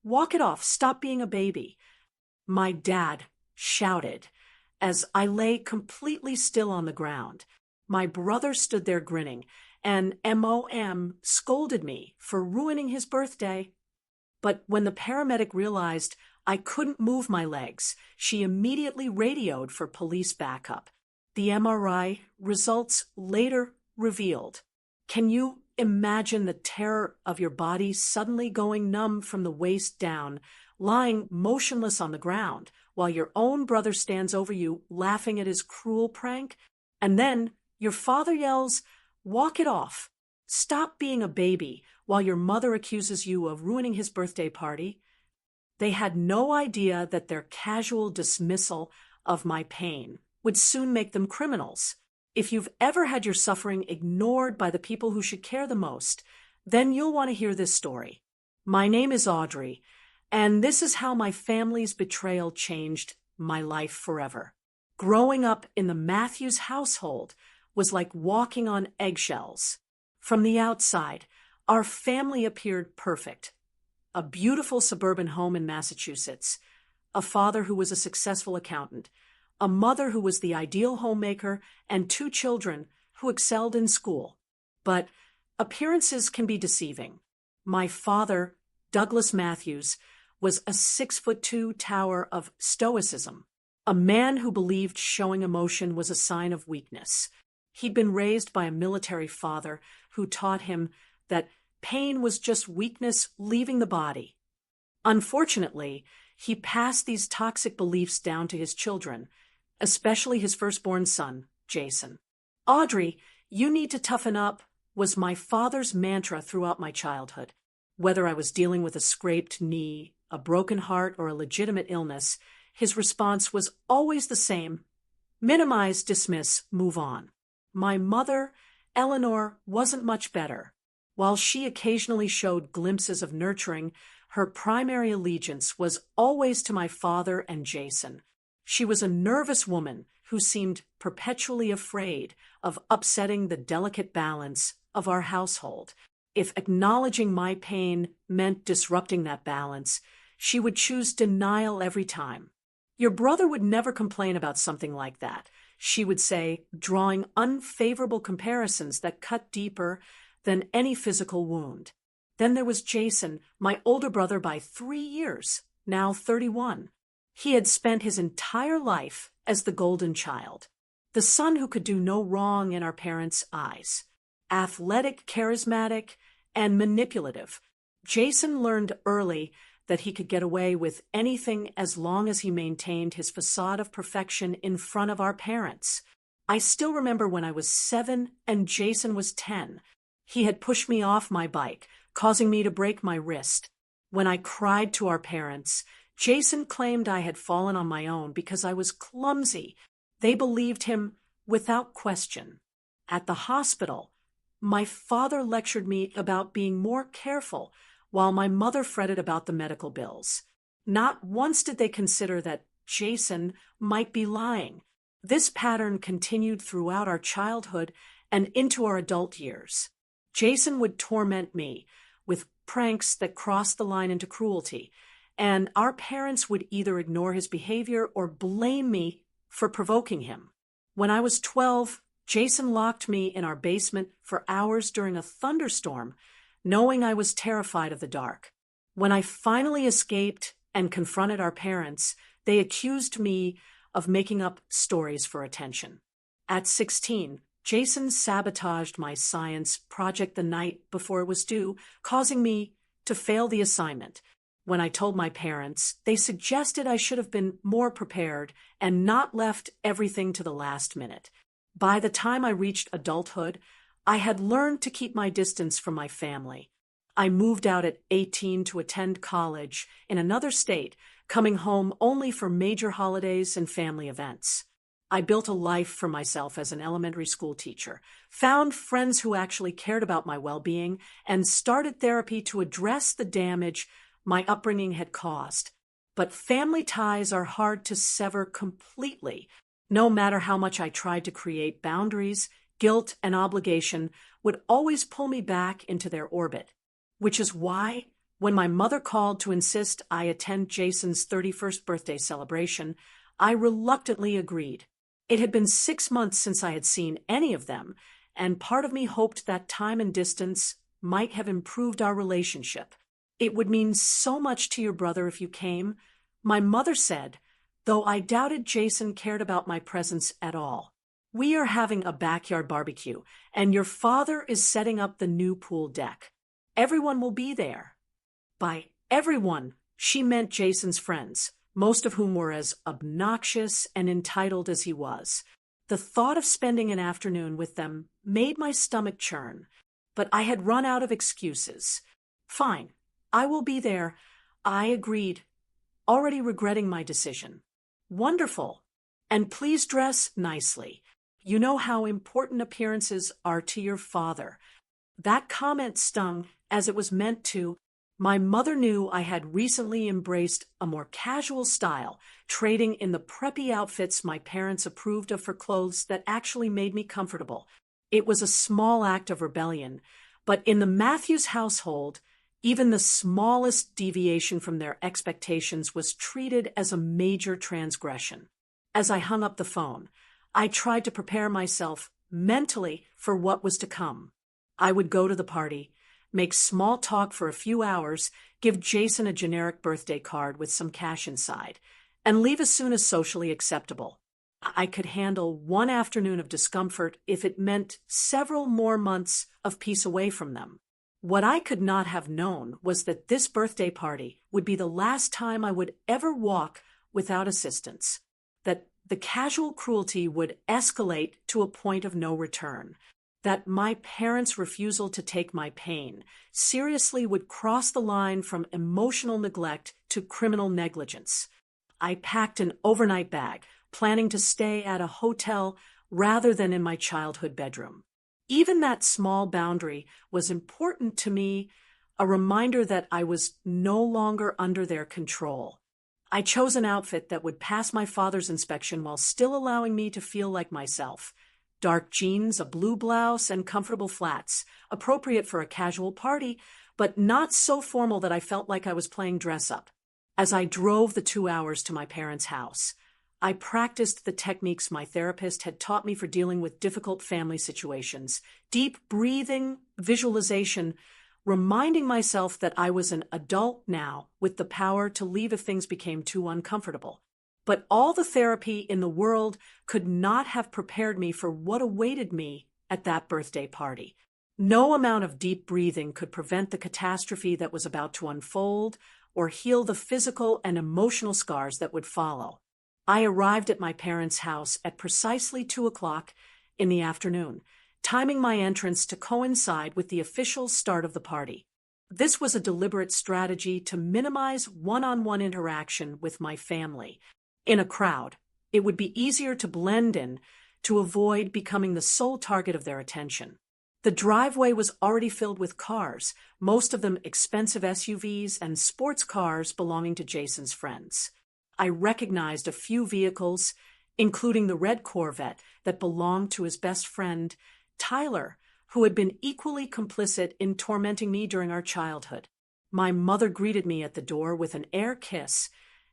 walk it off, stop being a baby," my dad shouted as I lay completely still on the ground. My brother stood there grinning, and MOM scolded me for ruining his birthday. But when the paramedic realized I couldn't move my legs, she immediately radioed for police backup. The MRI results later revealed. Can you imagine the terror of your body suddenly going numb from the waist down, lying motionless on the ground, while your own brother stands over you laughing at his cruel prank? And then your father yells, "Walk it off. Stop being a baby," while your mother accuses you of ruining his birthday party. They had no idea that their casual dismissal of my pain would soon make them criminals. If you've ever had your suffering ignored by the people who should care the most, then you'll want to hear this story. My name is Audrey, and this is how my family's betrayal changed my life forever. Growing up in the Matthews household was like walking on eggshells. From the outside, our family appeared perfect. A beautiful suburban home in Massachusetts, a father who was a successful accountant, a mother who was the ideal homemaker, and 2 children who excelled in school. But appearances can be deceiving. My father, Douglas Matthews, was a 6'2" tower of stoicism, a man who believed showing emotion was a sign of weakness. He'd been raised by a military father who taught him that pain was just weakness leaving the body. Unfortunately, he passed these toxic beliefs down to his children, especially his firstborn son, Jason. "Audrey, you need to toughen up," was my father's mantra throughout my childhood. Whether I was dealing with a scraped knee, a broken heart, or a legitimate illness, his response was always the same: minimize, dismiss, move on. My mother, Eleanor, wasn't much better. While she occasionally showed glimpses of nurturing, her primary allegiance was always to my father and Jason. She was a nervous woman who seemed perpetually afraid of upsetting the delicate balance of our household. If acknowledging my pain meant disrupting that balance, she would choose denial every time. "Your brother would never complain about something like that," she would say, drawing unfavorable comparisons that cut deeper than any physical wound. Then there was Jason, my older brother by 3 years, now 31. He had spent his entire life as the golden child, the son who could do no wrong in our parents' eyes. Athletic, charismatic, and manipulative, Jason learned early that he could get away with anything as long as he maintained his facade of perfection in front of our parents. I still remember when I was 7 and Jason was 10. He had pushed me off my bike, causing me to break my wrist. When I cried to our parents, Jason claimed I had fallen on my own because I was clumsy. They believed him without question. At the hospital, my father lectured me about being more careful, while my mother fretted about the medical bills. Not once did they consider that Jason might be lying. This pattern continued throughout our childhood and into our adult years. Jason would torment me with pranks that crossed the line into cruelty, and our parents would either ignore his behavior or blame me for provoking him. When I was 12, Jason locked me in our basement for hours during a thunderstorm, knowing I was terrified of the dark. When I finally escaped and confronted our parents, they accused me of making up stories for attention. At 16, Jason sabotaged my science project the night before it was due, causing me to fail the assignment. When I told my parents, they suggested I should have been more prepared and not left everything to the last minute. By the time I reached adulthood, I had learned to keep my distance from my family. I moved out at 18 to attend college in another state, coming home only for major holidays and family events. I built a life for myself as an elementary school teacher, found friends who actually cared about my well-being, and started therapy to address the damage my upbringing had caused. But family ties are hard to sever completely. No matter how much I tried to create boundaries, guilt and obligation would always pull me back into their orbit, which is why When my mother called to insist I attend Jason's 31st birthday celebration, I reluctantly agreed. It had been 6 months since I had seen any of them, and part of me hoped that time and distance might have improved our relationship. It would mean so much to your brother if you came, my mother said, though I doubted Jason cared about my presence at all. We are having a backyard barbecue, and your father is setting up the new pool deck. Everyone will be there. By everyone, she meant Jason's friends, most of whom were as obnoxious and entitled as he was. The thought of spending an afternoon with them made my stomach churn, but I had run out of excuses. Fine, I will be there, I agreed, already regretting my decision. Wonderful. And please dress nicely. You know how important appearances are to your father. That comment stung, as it was meant to. My mother knew I had recently embraced a more casual style, trading in the preppy outfits my parents approved of for clothes that actually made me comfortable. It was a small act of rebellion, but in the Matthews household, even the smallest deviation from their expectations was treated as a major transgression. As I hung up the phone, I tried to prepare myself mentally for what was to come. I would go to the party, make small talk for a few hours, give Jason a generic birthday card with some cash inside, and leave as soon as socially acceptable. I could handle one afternoon of discomfort if it meant several more months of peace away from them. What I could not have known was that this birthday party would be the last time I would ever walk without assistance, that the casual cruelty would escalate to a point of no return, that my parents' refusal to take my pain seriously would cross the line from emotional neglect to criminal negligence. I packed an overnight bag, planning to stay at a hotel rather than in my childhood bedroom. Even that small boundary was important to me, a reminder that I was no longer under their control. I chose an outfit that would pass my father's inspection while still allowing me to feel like myself. Dark jeans, a blue blouse, and comfortable flats, appropriate for a casual party, but not so formal that I felt like I was playing dress-up. As I drove the 2 hours to my parents' house, I practiced the techniques my therapist had taught me for dealing with difficult family situations. Deep breathing, visualization, reminding myself that I was an adult now with the power to leave if things became too uncomfortable. But all the therapy in the world could not have prepared me for what awaited me at that birthday party. No amount of deep breathing could prevent the catastrophe that was about to unfold or heal the physical and emotional scars that would follow. I arrived at my parents' house at precisely 2 o'clock in the afternoon, timing my entrance to coincide with the official start of the party. This was a deliberate strategy to minimize one-on-one interaction with my family. In a crowd, it would be easier to blend in to avoid becoming the sole target of their attention. The driveway was already filled with cars, most of them expensive SUVs and sports cars belonging to Jason's friends. I recognized a few vehicles, including the red Corvette that belonged to his best friend, Tyler, who had been equally complicit in tormenting me during our childhood. My mother greeted me at the door with an air kiss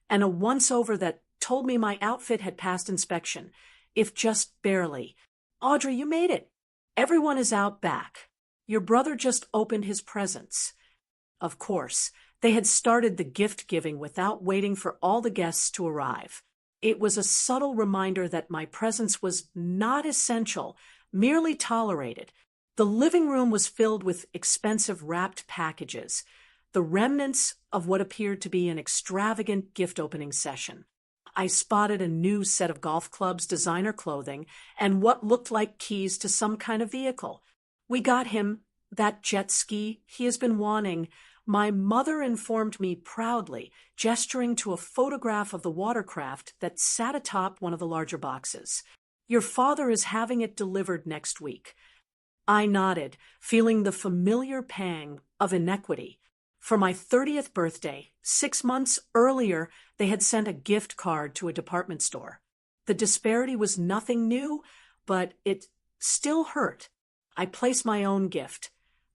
and a once-over that told me my outfit had passed inspection, if just barely. "Audrey, you made it. Everyone is out back. Your brother just opened his presents." Of course, they had started the gift-giving without waiting for all the guests to arrive. It was a subtle reminder that my presence was not essential, merely tolerated. The living room was filled with expensive wrapped packages, the remnants of what appeared to be an extravagant gift-opening session. I spotted a new set of golf clubs, designer clothing, and what looked like keys to some kind of vehicle. "We got him that jet ski he has been wanting," my mother informed me proudly, gesturing to a photograph of the watercraft that sat atop one of the larger boxes. "Your father is having it delivered next week." I nodded, feeling the familiar pang of inequity. For my 30th birthday, 6 months earlier, they had sent a gift card to a department store. The disparity was nothing new, but it still hurt. I placed my own gift,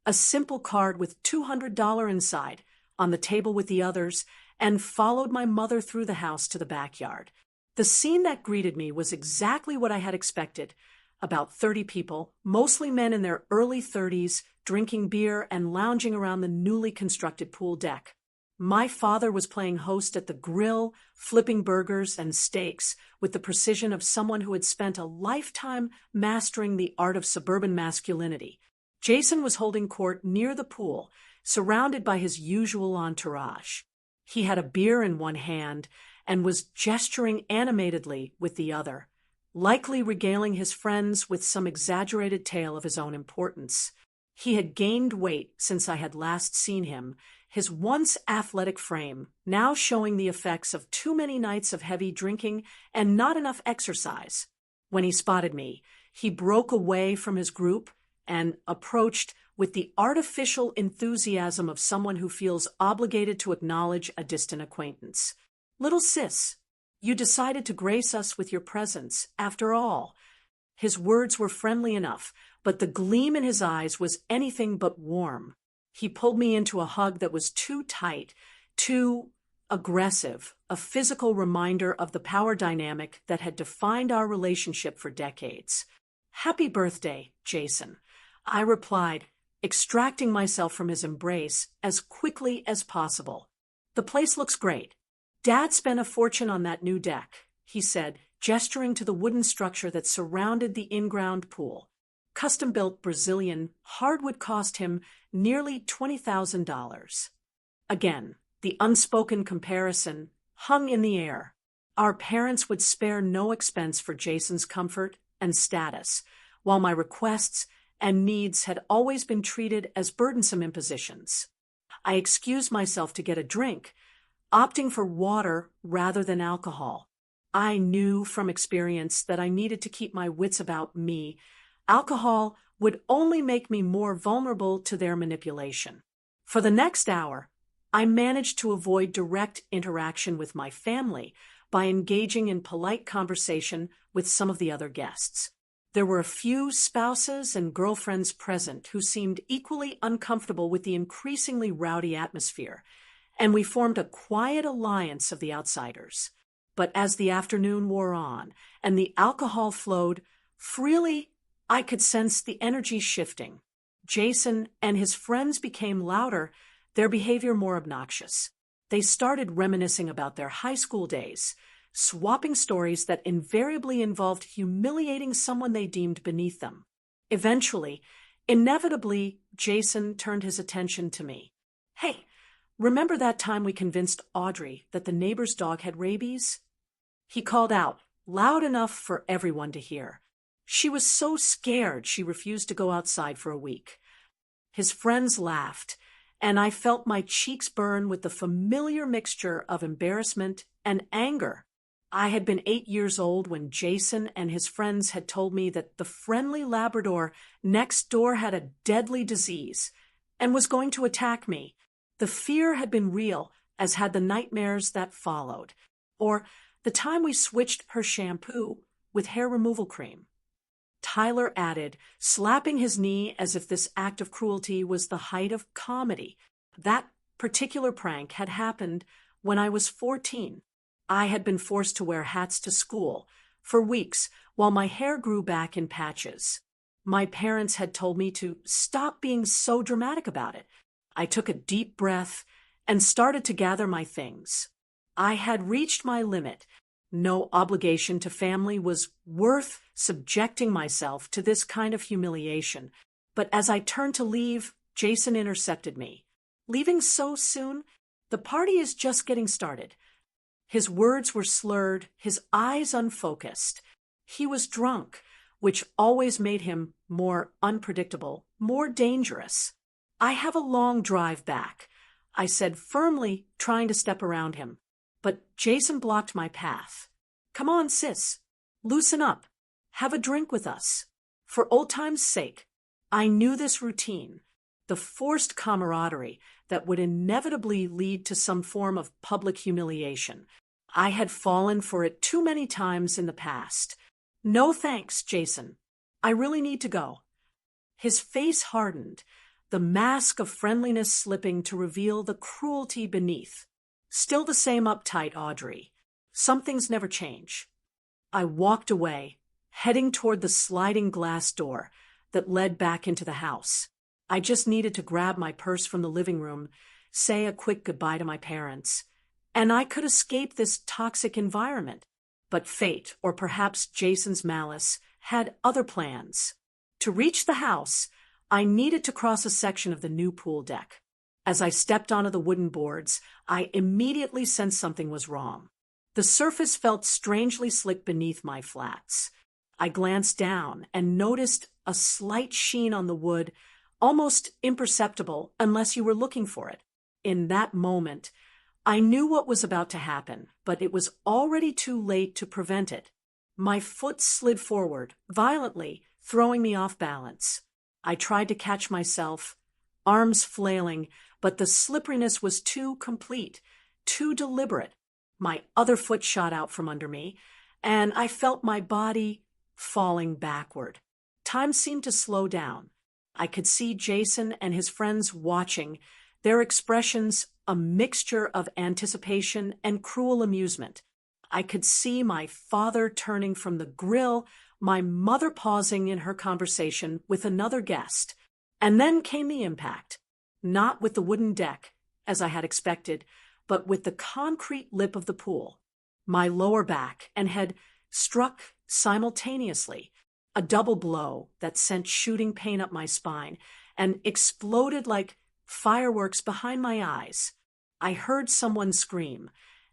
a simple card with $200 inside, on the table with the others, and followed my mother through the house to the backyard. The scene that greeted me was exactly what I had expected. About 30 people, mostly men in their early 30s, drinking beer and lounging around the newly constructed pool deck. My father was playing host at the grill, flipping burgers and steaks with the precision of someone who had spent a lifetime mastering the art of suburban masculinity. Jason was holding court near the pool, surrounded by his usual entourage. He had a beer in one hand and was gesturing animatedly with the other, likely regaling his friends with some exaggerated tale of his own importance. He had gained weight since I had last seen him, his once athletic frame now showing the effects of too many nights of heavy drinking and not enough exercise. When he spotted me, he broke away from his group and approached with the artificial enthusiasm of someone who feels obligated to acknowledge a distant acquaintance. "Little sis, you decided to grace us with your presence, after all." His words were friendly enough, but the gleam in his eyes was anything but warm. He pulled me into a hug that was too tight, too aggressive, a physical reminder of the power dynamic that had defined our relationship for decades. "Happy birthday, Jason," I replied, extracting myself from his embrace as quickly as possible. "The place looks great. Dad spent a fortune on that new deck," he said, gesturing to the wooden structure that surrounded the in-ground pool. Custom-built Brazilian hardwood cost him nearly $20,000. Again, the unspoken comparison hung in the air. Our parents would spare no expense for Jason's comfort and status, while my requests and needs had always been treated as burdensome impositions. I excused myself to get a drink, opting for water rather than alcohol. I knew from experience that I needed to keep my wits about me. Alcohol would only make me more vulnerable to their manipulation. For the next hour, I managed to avoid direct interaction with my family by engaging in polite conversation with some of the other guests. There were a few spouses and girlfriends present who seemed equally uncomfortable with the increasingly rowdy atmosphere, and we formed a quiet alliance of the outsiders. But as the afternoon wore on and the alcohol flowed freely, I could sense the energy shifting. Jason and his friends became louder, their behavior more obnoxious. They started reminiscing about their high school days, swapping stories that invariably involved humiliating someone they deemed beneath them. Eventually, inevitably, Jason turned his attention to me. "Hey, remember that time we convinced Audrey that the neighbor's dog had rabies?" He called out, loud enough for everyone to hear. She was so scared she refused to go outside for a week. His friends laughed, and I felt my cheeks burn with the familiar mixture of embarrassment and anger. I had been 8 years old when Jason and his friends had told me that the friendly Labrador next door had a deadly disease and was going to attack me. The fear had been real, as had the nightmares that followed, or the time we switched her shampoo with hair removal cream. Tyler added, slapping his knee as if this act of cruelty was the height of comedy. That particular prank had happened when I was 14. I had been forced to wear hats to school for weeks while my hair grew back in patches. My parents had told me to stop being so dramatic about it. I took a deep breath and started to gather my things. I had reached my limit. No obligation to family was worth subjecting myself to this kind of humiliation. But as I turned to leave, Jason intercepted me. "Leaving so soon? The party is just getting started." His words were slurred, his eyes unfocused. He was drunk, which always made him more unpredictable, more dangerous. "I have a long drive back," I said firmly, trying to step around him. But Jason blocked my path. "Come on, sis. Loosen up. Have a drink with us. For old time's sake." I knew this routine, the forced camaraderie that would inevitably lead to some form of public humiliation. I had fallen for it too many times in the past. "No thanks, Jason. I really need to go." His face hardened, the mask of friendliness slipping to reveal the cruelty beneath. Still the same uptight Audrey. Some things never change. I walked away, heading toward the sliding glass door that led back into the house. I just needed to grab my purse from the living room, say a quick goodbye to my parents, and I could escape this toxic environment. But fate, or perhaps Jason's malice, had other plans. To reach the house, I needed to cross a section of the new pool deck. As I stepped onto the wooden boards, I immediately sensed something was wrong. The surface felt strangely slick beneath my flats. I glanced down and noticed a slight sheen on the wood, almost imperceptible unless you were looking for it. In that moment, I knew what was about to happen, but it was already too late to prevent it. My foot slid forward, violently, throwing me off balance. I tried to catch myself, arms flailing, but the slipperiness was too complete, too deliberate. My other foot shot out from under me, and I felt my body falling backward. Time seemed to slow down. I could see Jason and his friends watching, their expressions a mixture of anticipation and cruel amusement. I could see my father turning from the grill, my mother pausing in her conversation with another guest. And then came the impact, not with the wooden deck, as I had expected, but with the concrete lip of the pool. My lower back and head struck simultaneously, a double blow that sent shooting pain up my spine and exploded like fireworks behind my eyes. I heard someone scream,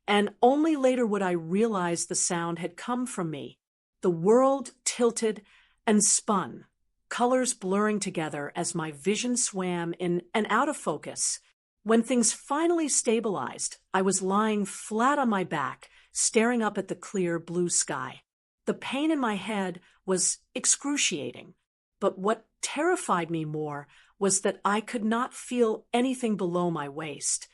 and only later would I realize the sound had come from me. The world tilted and spun, colors blurring together as my vision swam in and out of focus. When things finally stabilized, I was lying flat on my back, staring up at the clear blue sky. The pain in my head was excruciating, but what terrified me more was that I could not feel anything below my waist.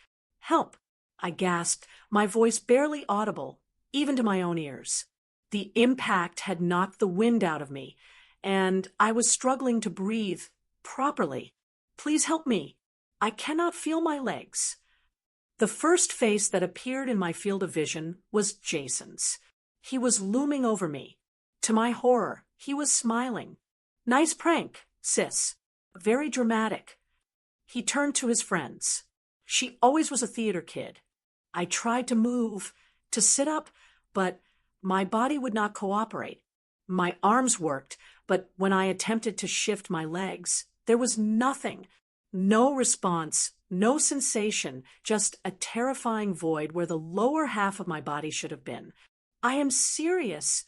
"Help!" I gasped, my voice barely audible, even to my own ears. The impact had knocked the wind out of me, and I was struggling to breathe properly. "Please help me. I cannot feel my legs." The first face that appeared in my field of vision was Jason's. He was looming over me. To my horror, he was smiling. "Nice prank, sis. Very dramatic." He turned to his friends. She always was a theater kid. I tried to move, to sit up, but my body would not cooperate. My arms worked, but when I attempted to shift my legs, there was nothing. No response, no sensation, just a terrifying void where the lower half of my body should have been. "I am serious,"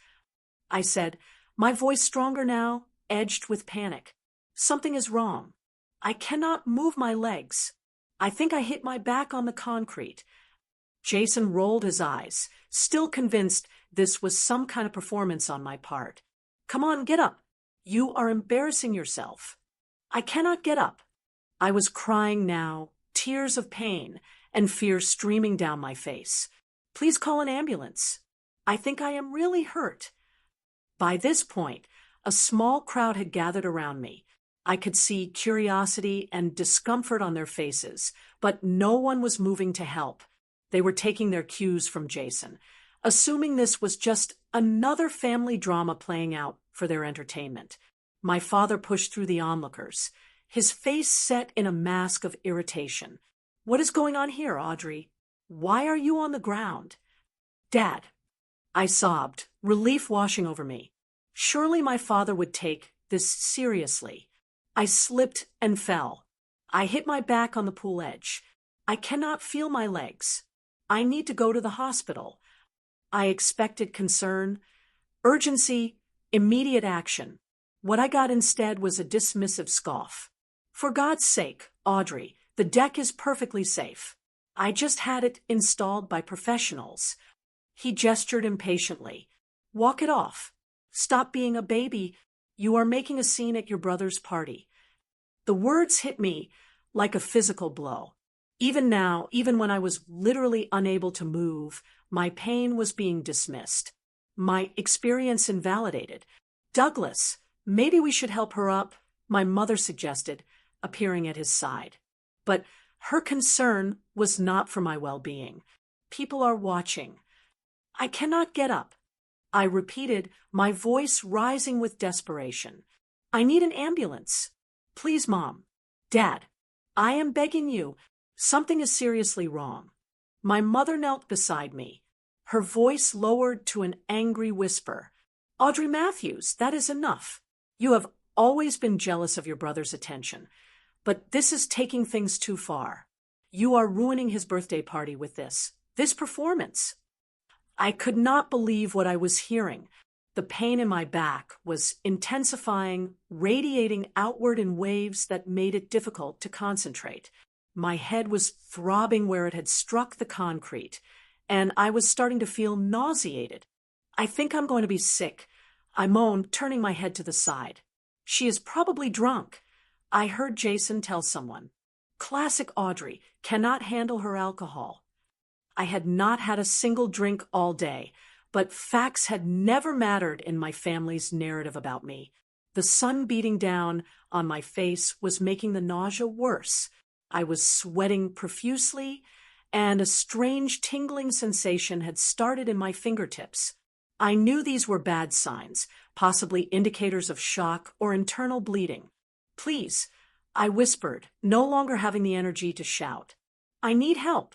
I said, my voice stronger now, edged with panic. "Something is wrong. I cannot move my legs. I think I hit my back on the concrete." Jason rolled his eyes, still convinced this was some kind of performance on my part. "Come on, get up. You are embarrassing yourself." "I cannot get up." I was crying now, tears of pain and fear streaming down my face. "Please call an ambulance. I think I am really hurt." By this point, a small crowd had gathered around me. I could see curiosity and discomfort on their faces, but no one was moving to help. They were taking their cues from Jason, assuming this was just another family drama playing out for their entertainment. My father pushed through the onlookers, his face set in a mask of irritation. "What is going on here, Audrey? Why are you on the ground?" "Dad," I sobbed, relief washing over me. Surely my father would take this seriously. I slipped and fell. I hit my back on the pool edge. I cannot feel my legs. I need to go to the hospital. I expected concern, urgency, immediate action. What I got instead was a dismissive scoff. "For God's sake, Audrey, the deck is perfectly safe. I just had it installed by professionals." He gestured impatiently. "Walk it off. Stop being a baby. You are making a scene at your brother's party." The words hit me like a physical blow. Even now, even when I was literally unable to move, my pain was being dismissed. My experience invalidated. "Douglas, maybe we should help her up," my mother suggested, appearing at his side. But her concern was not for my well-being. People are watching. I cannot get up. I repeated, my voice rising with desperation. I need an ambulance. Please, Mom. Dad. I am begging you. Something is seriously wrong. My mother knelt beside me, her voice lowered to an angry whisper. Audrey Matthews, that is enough. You have always been jealous of your brother's attention, but this is taking things too far. You are ruining his birthday party with this performance. I could not believe what I was hearing. The pain in my back was intensifying, radiating outward in waves that made it difficult to concentrate. My head was throbbing where it had struck the concrete, and I was starting to feel nauseated. I think I'm going to be sick, I moaned, turning my head to the side. She is probably drunk. I heard Jason tell someone. Classic Audrey, cannot handle her alcohol. I had not had a single drink all day, but facts had never mattered in my family's narrative about me. The sun beating down on my face was making the nausea worse. I was sweating profusely, and a strange tingling sensation had started in my fingertips. I knew these were bad signs, possibly indicators of shock or internal bleeding. Please, I whispered, no longer having the energy to shout. I need help.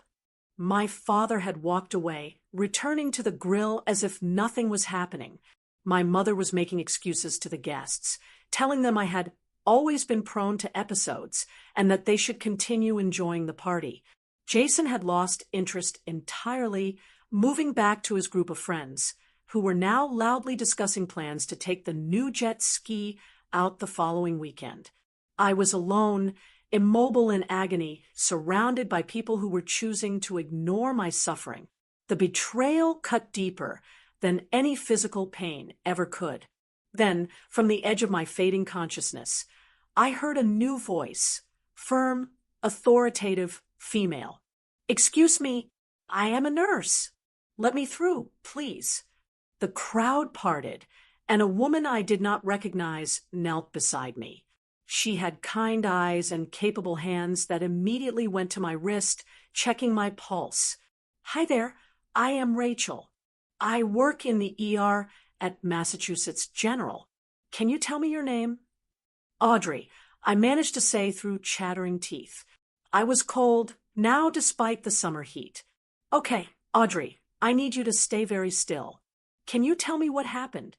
My father had walked away, returning to the grill as if nothing was happening. My mother was making excuses to the guests, telling them I had always been prone to episodes and that they should continue enjoying the party. Jason had lost interest entirely, moving back to his group of friends, who were now loudly discussing plans to take the new jet ski out the following weekend. I was alone, immobile in agony, surrounded by people who were choosing to ignore my suffering. The betrayal cut deeper than any physical pain ever could. Then, from the edge of my fading consciousness, I heard a new voice, firm, authoritative, female. Excuse me, I am a nurse. Let me through, please. The crowd parted, and a woman I did not recognize knelt beside me. She had kind eyes and capable hands that immediately went to my wrist, checking my pulse. Hi there, I am Rachel. I work in the ER at Massachusetts General. Can you tell me your name? Audrey, I managed to say through chattering teeth. I was cold, now despite the summer heat. Okay, Audrey, I need you to stay very still. Can you tell me what happened?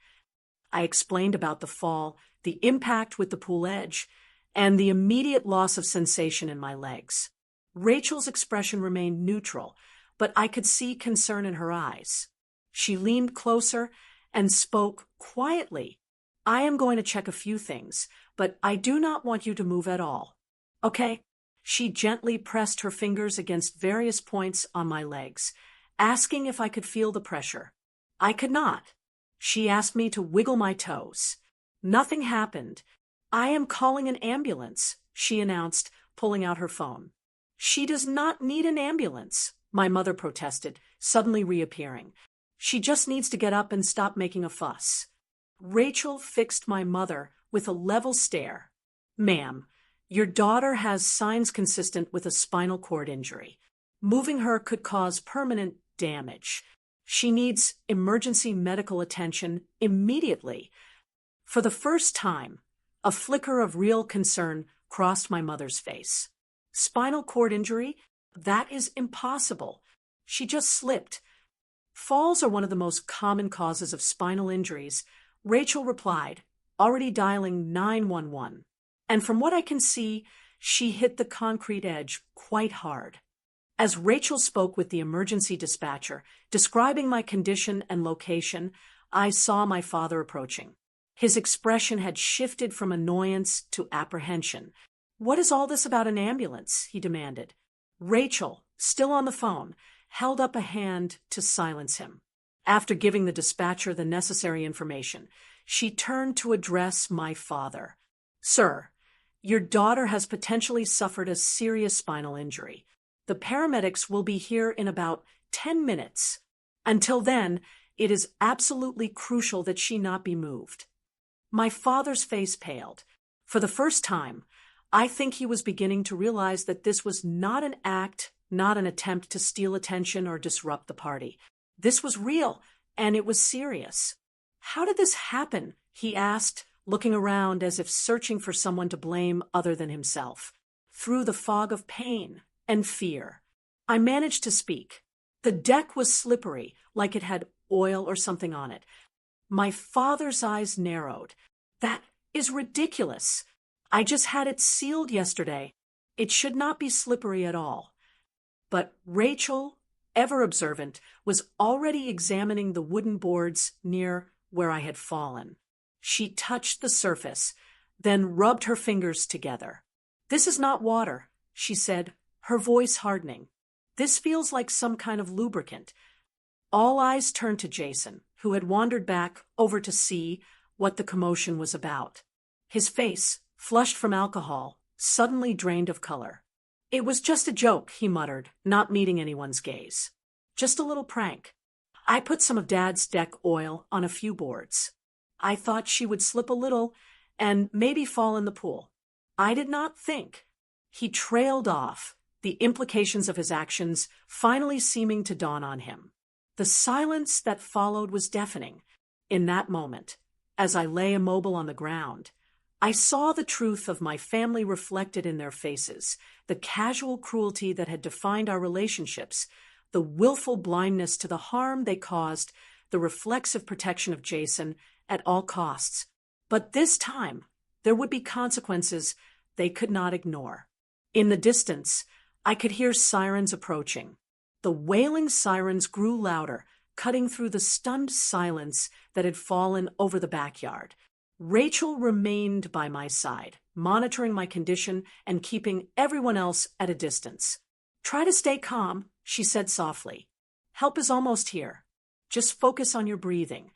I explained about the fall, the impact with the pool edge, and the immediate loss of sensation in my legs. Rachel's expression remained neutral, but I could see concern in her eyes. She leaned closer and spoke quietly. I am going to check a few things, but I do not want you to move at all. Okay? She gently pressed her fingers against various points on my legs, asking if I could feel the pressure. I could not. She asked me to wiggle my toes. Nothing happened. I am calling an ambulance, she announced, pulling out her phone. She does not need an ambulance, my mother protested, suddenly reappearing. She just needs to get up and stop making a fuss. Rachel fixed my mother with a level stare. Ma'am, your daughter has signs consistent with a spinal cord injury. Moving her could cause permanent damage. She needs emergency medical attention immediately. For the first time, a flicker of real concern crossed my mother's face. Spinal cord injury? That is impossible. She just slipped. Falls are one of the most common causes of spinal injuries, Rachel replied, already dialing 911. And from what I can see, she hit the concrete edge quite hard. As Rachel spoke with the emergency dispatcher, describing my condition and location, I saw my father approaching. His expression had shifted from annoyance to apprehension. What is all this about an ambulance? He demanded. Rachel, still on the phone, held up a hand to silence him. After giving the dispatcher the necessary information, she turned to address my father. Sir, your daughter has potentially suffered a serious spinal injury. The paramedics will be here in about 10 minutes. Until then, it is absolutely crucial that she not be moved. My father's face paled. For the first time, I think he was beginning to realize that this was not an act, not an attempt to steal attention or disrupt the party. This was real, and it was serious. "How did this happen?" he asked, looking around as if searching for someone to blame other than himself. Through the fog of pain and fear, I managed to speak. The deck was slippery, like it had oil or something on it. My father's eyes narrowed. "That is ridiculous. I just had it sealed yesterday. It should not be slippery at all." But Rachel, ever observant, was already examining the wooden boards near where I had fallen. She touched the surface, then rubbed her fingers together. "This is not water," she said, her voice hardening. "This feels like some kind of lubricant." All eyes turned to Jason, who had wandered back over to see what the commotion was about. His face, flushed from alcohol, suddenly drained of color. "It was just a joke," he muttered, not meeting anyone's gaze. "Just a little prank. I put some of Dad's deck oil on a few boards. I thought she would slip a little and maybe fall in the pool. I did not think." He trailed off, the implications of his actions finally seeming to dawn on him. The silence that followed was deafening. In that moment, as I lay immobile on the ground, I saw the truth of my family reflected in their faces, the casual cruelty that had defined our relationships, the willful blindness to the harm they caused, the reflexive protection of Jason at all costs. But this time, there would be consequences they could not ignore. In the distance, I could hear sirens approaching. The wailing sirens grew louder, cutting through the stunned silence that had fallen over the backyard. Rachel remained by my side, monitoring my condition and keeping everyone else at a distance. "Try to stay calm," she said softly. "Help is almost here. Just focus on your breathing."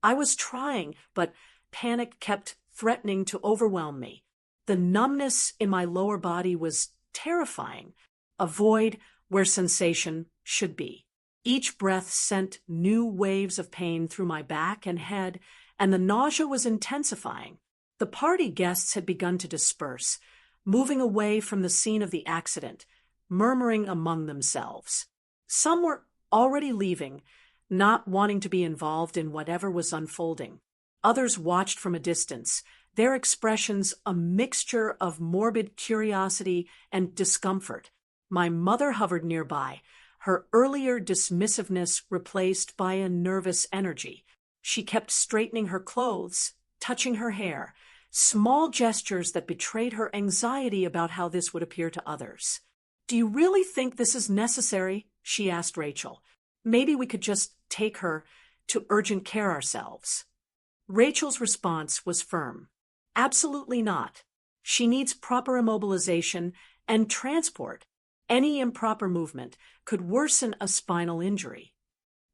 I was trying, but panic kept threatening to overwhelm me. The numbness in my lower body was terrifying, a void where sensation should be. Each breath sent new waves of pain through my back and head, and the nausea was intensifying. The party guests had begun to disperse, moving away from the scene of the accident, murmuring among themselves. Some were already leaving, not wanting to be involved in whatever was unfolding. Others watched from a distance, their expressions a mixture of morbid curiosity and discomfort. My mother hovered nearby, her earlier dismissiveness replaced by a nervous energy. She kept straightening her clothes, touching her hair, small gestures that betrayed her anxiety about how this would appear to others. "Do you really think this is necessary?" she asked Rachel. "Maybe we could just take her to urgent care ourselves." Rachel's response was firm. "Absolutely not. She needs proper immobilization and transport. Any improper movement could worsen a spinal injury."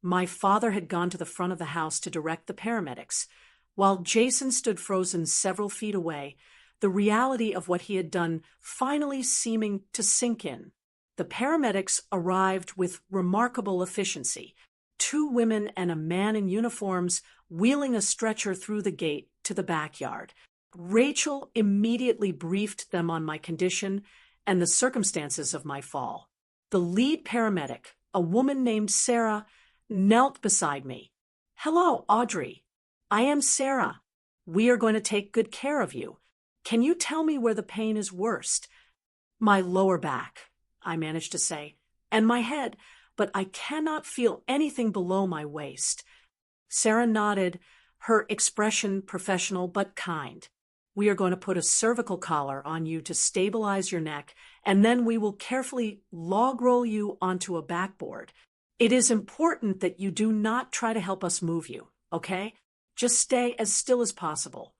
My father had gone to the front of the house to direct the paramedics, while Jason stood frozen several feet away, the reality of what he had done finally seeming to sink in. The paramedics arrived with remarkable efficiency, 2 women and a man in uniforms wheeling a stretcher through the gate to the backyard. Rachel immediately briefed them on my condition and the circumstances of my fall. The lead paramedic, a woman named Sarah, knelt beside me. "Hello, Audrey. I am Sarah. We are going to take good care of you. Can you tell me where the pain is worst?" "My lower back," I managed to say, "and my head, but I cannot feel anything below my waist." Sarah nodded, her expression professional but kind. "We are going to put a cervical collar on you to stabilize your neck, and then we will carefully log roll you onto a backboard. It is important that you do not try to help us move you, okay? Just stay as still as possible."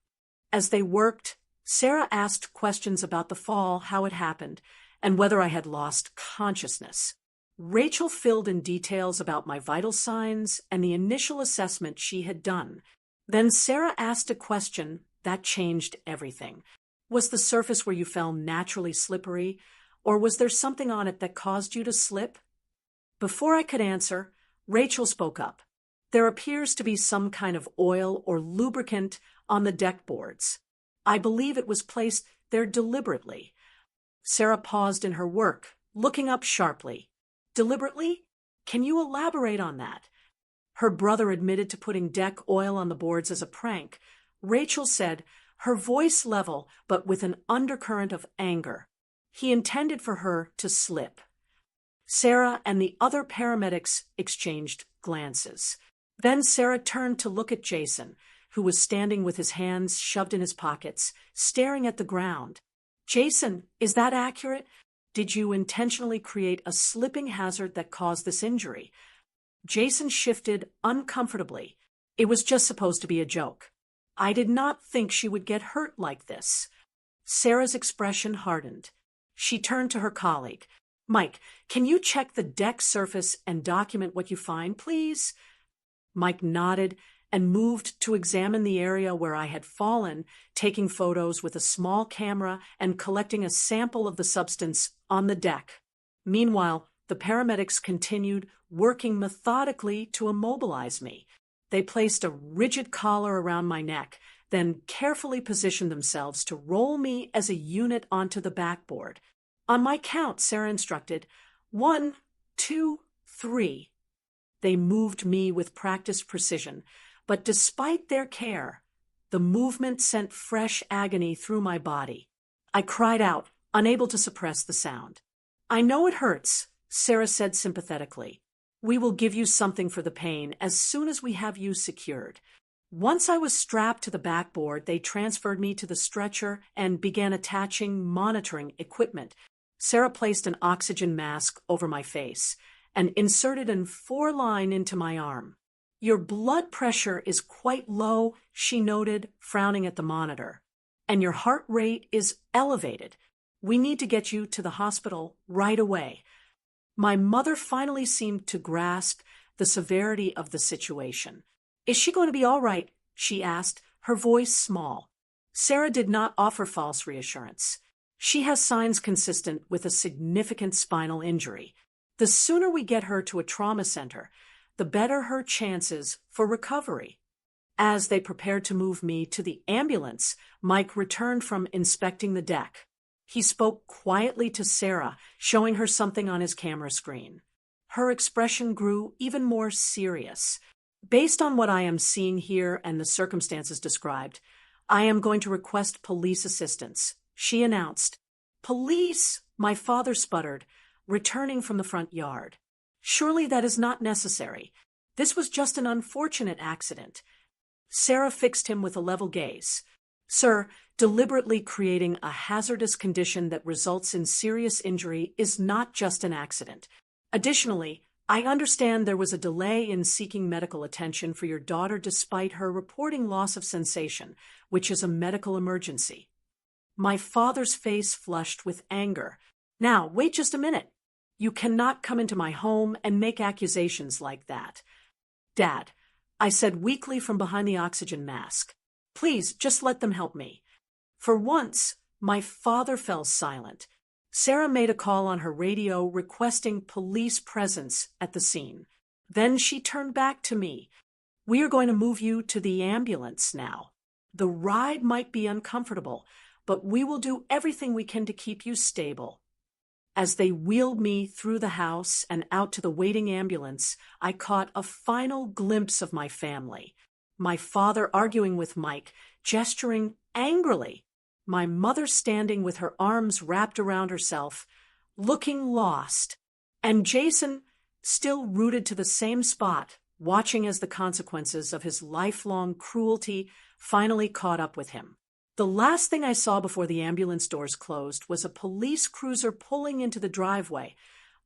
As they worked, Sarah asked questions about the fall, how it happened, and whether I had lost consciousness. Rachel filled in details about my vital signs and the initial assessment she had done. Then Sarah asked a question that changed everything. "Was the surface where you fell naturally slippery, or was there something on it that caused you to slip?" Before I could answer, Rachel spoke up. "There appears to be some kind of oil or lubricant on the deck boards. I believe it was placed They're deliberately. Sarah paused in her work, looking up sharply. Deliberately? Can you elaborate on that? Her brother admitted to putting deck oil on the boards as a prank. Rachel said, her voice level but with an undercurrent of anger. He intended for her to slip. Sarah and the other paramedics exchanged glances. Then Sarah turned to look at Jason, who was standing with his hands shoved in his pockets, staring at the ground. Jason, is that accurate? Did you intentionally create a slipping hazard that caused this injury? Jason shifted uncomfortably. It was just supposed to be a joke. I did not think she would get hurt like this. Sarah's expression hardened. She turned to her colleague. Mike, can you check the deck surface and document what you find, please? Mike nodded and moved to examine the area where I had fallen, taking photos with a small camera and collecting a sample of the substance on the deck. Meanwhile, the paramedics continued working methodically to immobilize me. They placed a rigid collar around my neck, then carefully positioned themselves to roll me as a unit onto the backboard. On my count, Sarah instructed, 1, 2, 3. They moved me with practiced precision, but despite their care, the movement sent fresh agony through my body. I cried out, unable to suppress the sound. I know it hurts, Sarah said sympathetically. We will give you something for the pain as soon as we have you secured. Once I was strapped to the backboard, they transferred me to the stretcher and began attaching monitoring equipment. Sarah placed an oxygen mask over my face and inserted an 4-line into my arm. Your blood pressure is quite low, she noted, frowning at the monitor, and your heart rate is elevated. We need to get you to the hospital right away. My mother finally seemed to grasp the severity of the situation. Is she going to be all right? She asked, her voice small. Sarah did not offer false reassurance. She has signs consistent with a significant spinal injury. The sooner we get her to a trauma center, the better her chances for recovery. As they prepared to move me to the ambulance, Mike returned from inspecting the deck. He spoke quietly to Sarah, showing her something on his camera screen. Her expression grew even more serious. Based on what I am seeing here and the circumstances described, I am going to request police assistance, she announced. Police, my father sputtered, returning from the front yard. Surely that is not necessary. This was just an unfortunate accident. Sarah fixed him with a level gaze. Sir, deliberately creating a hazardous condition that results in serious injury is not just an accident. Additionally, I understand there was a delay in seeking medical attention for your daughter despite her reporting loss of sensation, which is a medical emergency. My father's face flushed with anger. Now, wait just a minute. You cannot come into my home and make accusations like that. Dad, I said weakly from behind the oxygen mask. Please, just let them help me. For once, my father fell silent. Sarah made a call on her radio requesting police presence at the scene. Then she turned back to me. We are going to move you to the ambulance now. The ride might be uncomfortable, but we will do everything we can to keep you stable. As they wheeled me through the house and out to the waiting ambulance, I caught a final glimpse of my family. My father arguing with Mike, gesturing angrily. My mother standing with her arms wrapped around herself, looking lost. And Jason, still rooted to the same spot, watching as the consequences of his lifelong cruelty finally caught up with him. The last thing I saw before the ambulance doors closed was a police cruiser pulling into the driveway,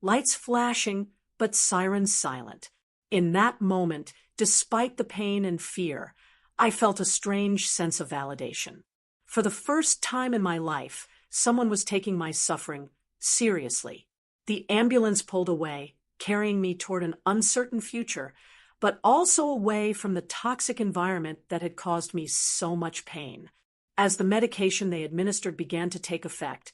lights flashing, but sirens silent. In that moment, despite the pain and fear, I felt a strange sense of validation. For the first time in my life, someone was taking my suffering seriously. The ambulance pulled away, carrying me toward an uncertain future, but also away from the toxic environment that had caused me so much pain. As the medication they administered began to take effect,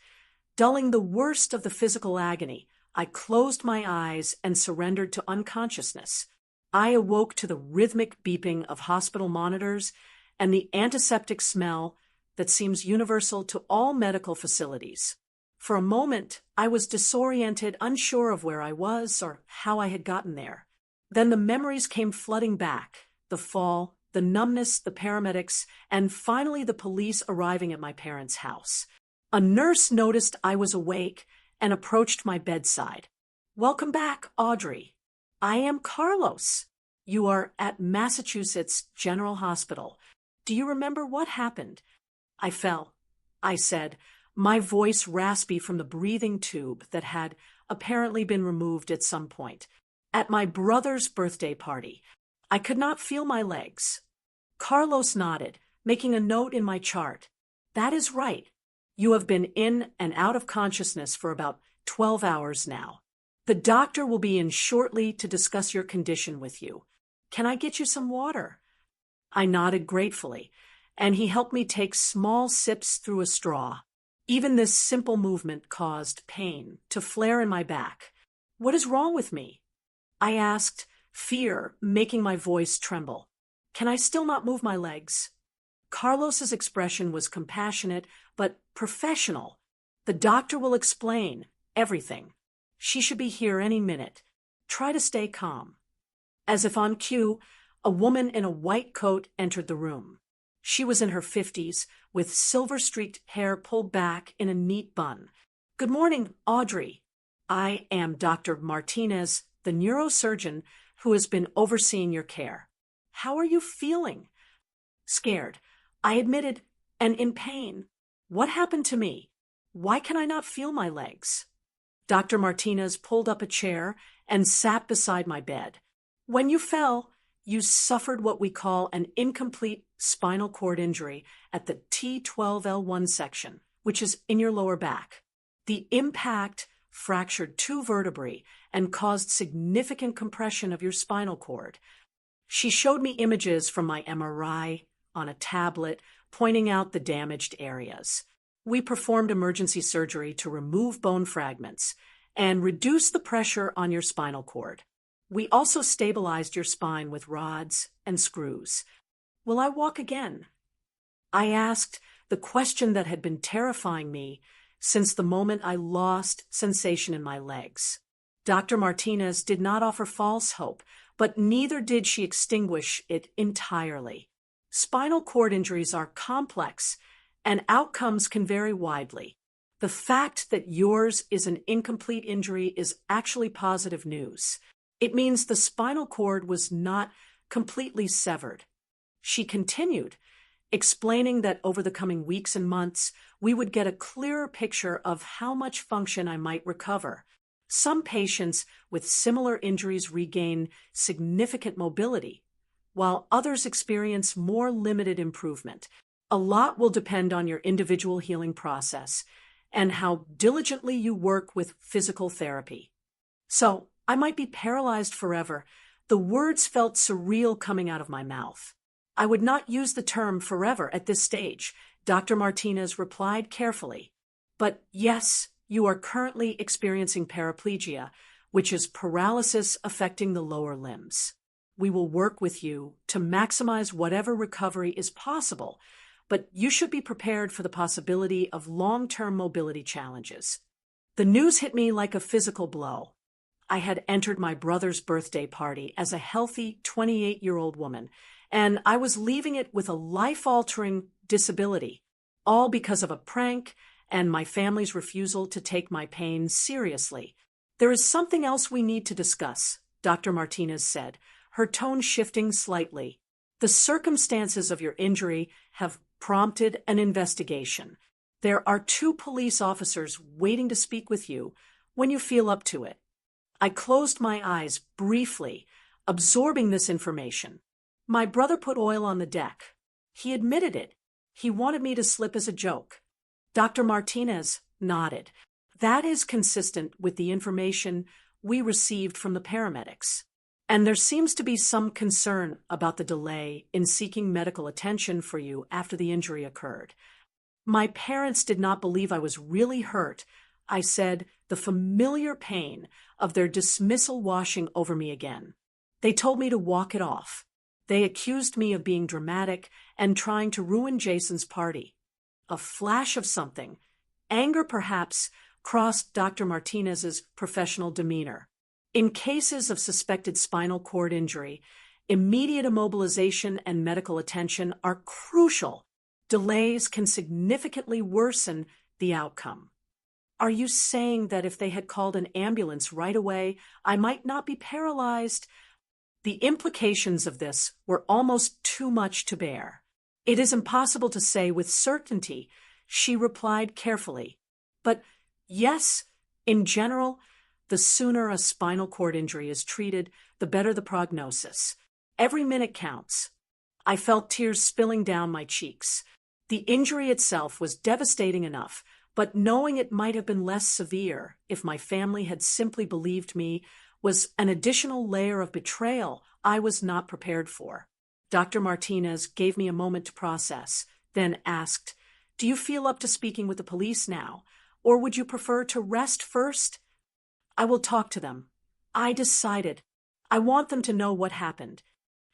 dulling the worst of the physical agony, I closed my eyes and surrendered to unconsciousness. I awoke to the rhythmic beeping of hospital monitors and the antiseptic smell that seems universal to all medical facilities. For a moment, I was disoriented, unsure of where I was or how I had gotten there. Then the memories came flooding back, the fall, the numbness, the paramedics, and finally the police arriving at my parents' house. A nurse noticed I was awake and approached my bedside. "Welcome back, Audrey. I am Carlos. You are at Massachusetts General Hospital. Do you remember what happened?" "I fell," I said, my voice raspy from the breathing tube that had apparently been removed at some point. "At my brother's birthday party. I could not feel my legs." Carlos nodded, making a note in my chart. "That is right. You have been in and out of consciousness for about 12 hours now. The doctor will be in shortly to discuss your condition with you. Can I get you some water?" I nodded gratefully, and he helped me take small sips through a straw. Even this simple movement caused pain to flare in my back. "What is wrong with me?" I asked, fear making my voice tremble. "Can I still not move my legs?" Carlos's expression was compassionate but professional. "The doctor will explain everything. She should be here any minute. Try to stay calm." As if on cue, a woman in a white coat entered the room. She was in her 50s, with silver-streaked hair pulled back in a neat bun. "Good morning, Audrey. I am Dr. Martinez, the neurosurgeon who has been overseeing your care. How are you feeling?" "Scared," I admitted, "and in pain. What happened to me? Why can I not feel my legs?" Dr. Martinez pulled up a chair and sat beside my bed. "When you fell, you suffered what we call an incomplete spinal cord injury at the T12L1 section, which is in your lower back. The impact fractured 2 vertebrae and caused significant compression of your spinal cord." She showed me images from my MRI on a tablet, pointing out the damaged areas. "We performed emergency surgery to remove bone fragments and reduce the pressure on your spinal cord. We also stabilized your spine with rods and screws. Will I walk again?" I asked the question that had been terrifying me since the moment I lost sensation in my legs. Dr. Martinez did not offer false hope, but neither did she extinguish it entirely. Spinal cord injuries are complex, and outcomes can vary widely. The fact that yours is an incomplete injury is actually positive news. It means the spinal cord was not completely severed. She continued, explaining that over the coming weeks and months, we would get a clearer picture of how much function I might recover. Some patients with similar injuries regain significant mobility, while others experience more limited improvement. A lot will depend on your individual healing process and how diligently you work with physical therapy. So, I might be paralyzed forever. The words felt surreal coming out of my mouth. "I would not use the term forever at this stage," Dr. Martinez replied carefully. "But yes, you are currently experiencing paraplegia, which is paralysis affecting the lower limbs. We will work with you to maximize whatever recovery is possible, but you should be prepared for the possibility of long-term mobility challenges." The news hit me like a physical blow. I had entered my brother's birthday party as a healthy 28-year-old woman, and I was leaving it with a life-altering disability, all because of a prank and my family's refusal to take my pain seriously. "There is something else we need to discuss," Dr. Martinez said, her tone shifting slightly. "The circumstances of your injury have prompted an investigation. There are 2 police officers waiting to speak with you when you feel up to it." I closed my eyes briefly, absorbing this information. My brother put oil on the deck. He admitted it. He wanted me to slip as a joke. Dr. Martinez nodded. That is consistent with the information we received from the paramedics. And there seems to be some concern about the delay in seeking medical attention for you after the injury occurred. My parents did not believe I was really hurt. I said, the familiar pain of their dismissal washing over me again. They told me to walk it off. They accused me of being dramatic and trying to ruin Jason's party. a flash of something. Anger, perhaps, crossed Dr. Martinez's professional demeanor. In cases of suspected spinal cord injury, immediate immobilization and medical attention are crucial. Delays can significantly worsen the outcome. Are you saying that if they had called an ambulance right away, I might not be paralyzed? The implications of this were almost too much to bear. It is impossible to say with certainty, she replied carefully. But yes, in general, the sooner a spinal cord injury is treated, the better the prognosis. Every minute counts. I felt tears spilling down my cheeks. The injury itself was devastating enough, but knowing it might have been less severe if my family had simply believed me was an additional layer of betrayal I was not prepared for. Dr. Martinez gave me a moment to process, then asked, "Do you feel up to speaking with the police now, or would you prefer to rest first?" "I will talk to them. I decided. I want them to know what happened."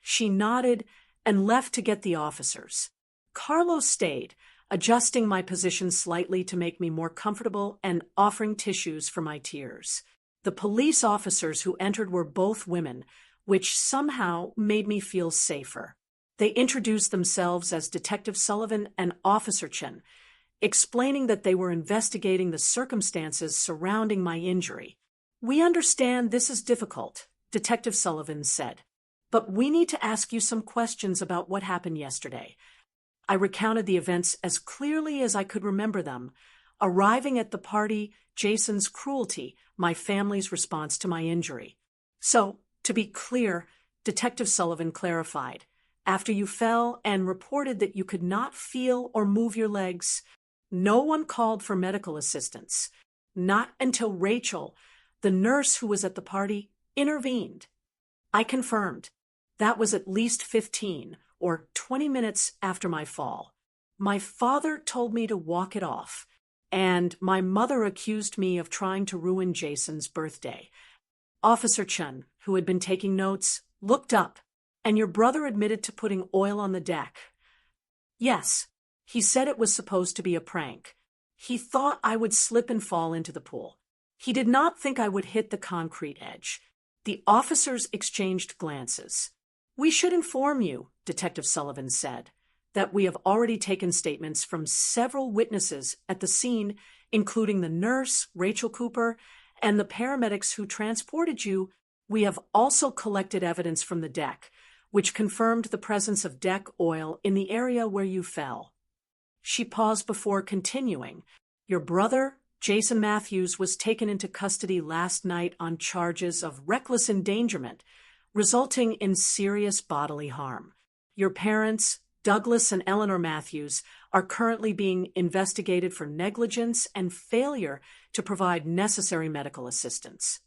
She nodded and left to get the officers. Carlos stayed, adjusting my position slightly to make me more comfortable and offering tissues for my tears. The police officers who entered were both women, which somehow made me feel safer. They introduced themselves as Detective Sullivan and Officer Chen, explaining that they were investigating the circumstances surrounding my injury. "We understand this is difficult," Detective Sullivan said, "but we need to ask you some questions about what happened yesterday." I recounted the events as clearly as I could remember them, arriving at the party, Jason's cruelty, my family's response to my injury. "So, to be clear," Detective Sullivan clarified, "after you fell and reported that you could not feel or move your legs, no one called for medical assistance. Not until Rachel, the nurse who was at the party, intervened." I confirmed. That was at least 15 or 20 minutes after my fall. My father told me to walk it off, and my mother accused me of trying to ruin Jason's birthday. Officer Chen, who had been taking notes, looked up. "And your brother admitted to putting oil on the deck?" "Yes. He said it was supposed to be a prank. He thought I would slip and fall into the pool. He did not think I would hit the concrete edge." The officers exchanged glances. "We should inform you," Detective Sullivan said, "that we have already taken statements from several witnesses at the scene, including the nurse, Rachel Cooper, and the paramedics who transported you. We have also collected evidence from the deck, which confirmed the presence of deck oil in the area where you fell." She paused before continuing. "Your brother, Jason Matthews, was taken into custody last night on charges of reckless endangerment, resulting in serious bodily harm. Your parents, Douglas and Eleanor Matthews, are currently being investigated for negligence and failure to provide necessary medical assistance."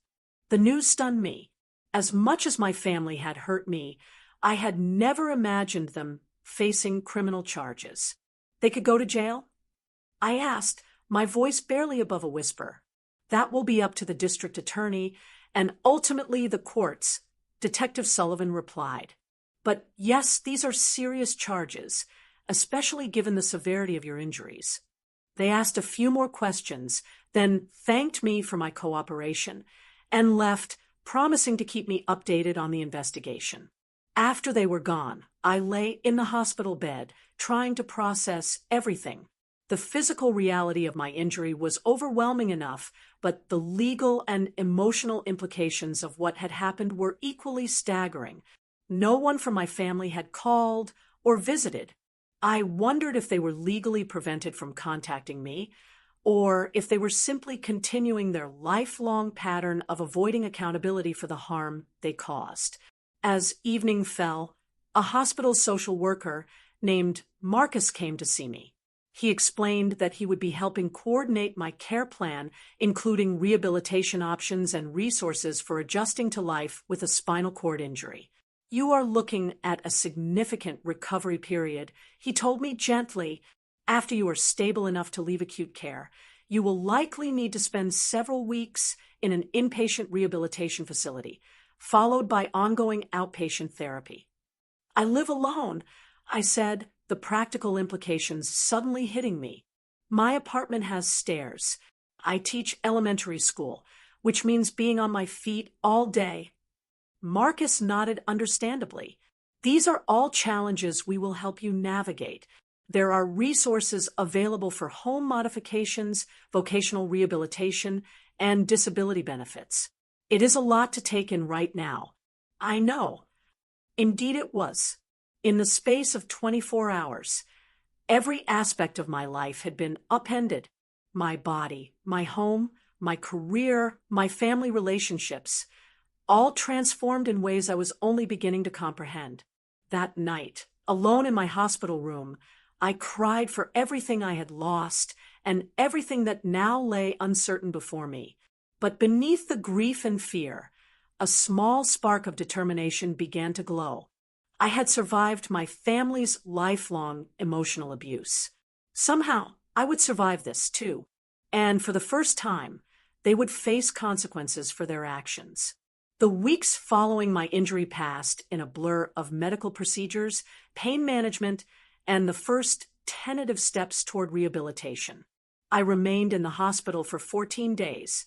The news stunned me. As much as my family had hurt me, I had never imagined them facing criminal charges. "They could go to jail?" I asked, my voice barely above a whisper. "That will be up to the district attorney and ultimately the courts," Detective Sullivan replied. "But yes, these are serious charges, especially given the severity of your injuries." They asked a few more questions, then thanked me for my cooperation, and left, promising to keep me updated on the investigation. After they were gone, I lay in the hospital bed, trying to process everything. The physical reality of my injury was overwhelming enough, but the legal and emotional implications of what had happened were equally staggering. No one from my family had called or visited. I wondered if they were legally prevented from contacting me, or if they were simply continuing their lifelong pattern of avoiding accountability for the harm they caused. As evening fell, a hospital social worker named Marcus came to see me. He explained that he would be helping coordinate my care plan, including rehabilitation options and resources for adjusting to life with a spinal cord injury. "You are looking at a significant recovery period," he told me gently. "After you are stable enough to leave acute care, you will likely need to spend several weeks in an inpatient rehabilitation facility, followed by ongoing outpatient therapy." "I live alone," I said, the practical implications suddenly hitting me. My apartment has stairs. I teach elementary school, which means being on my feet all day. Marcus nodded understandably. These are all challenges we will help you navigate. There are resources available for home modifications, vocational rehabilitation, and disability benefits. It is a lot to take in right now. I know. Indeed it was. In the space of 24 hours, every aspect of my life had been upended. My body, my home, my career, my family relationships, all transformed in ways I was only beginning to comprehend. That night, alone in my hospital room, I cried for everything I had lost and everything that now lay uncertain before me. But beneath the grief and fear, a small spark of determination began to glow. I had survived my family's lifelong emotional abuse. Somehow, I would survive this too. And for the first time, they would face consequences for their actions. The weeks following my injury passed in a blur of medical procedures, pain management, and the first tentative steps toward rehabilitation. I remained in the hospital for 14 days,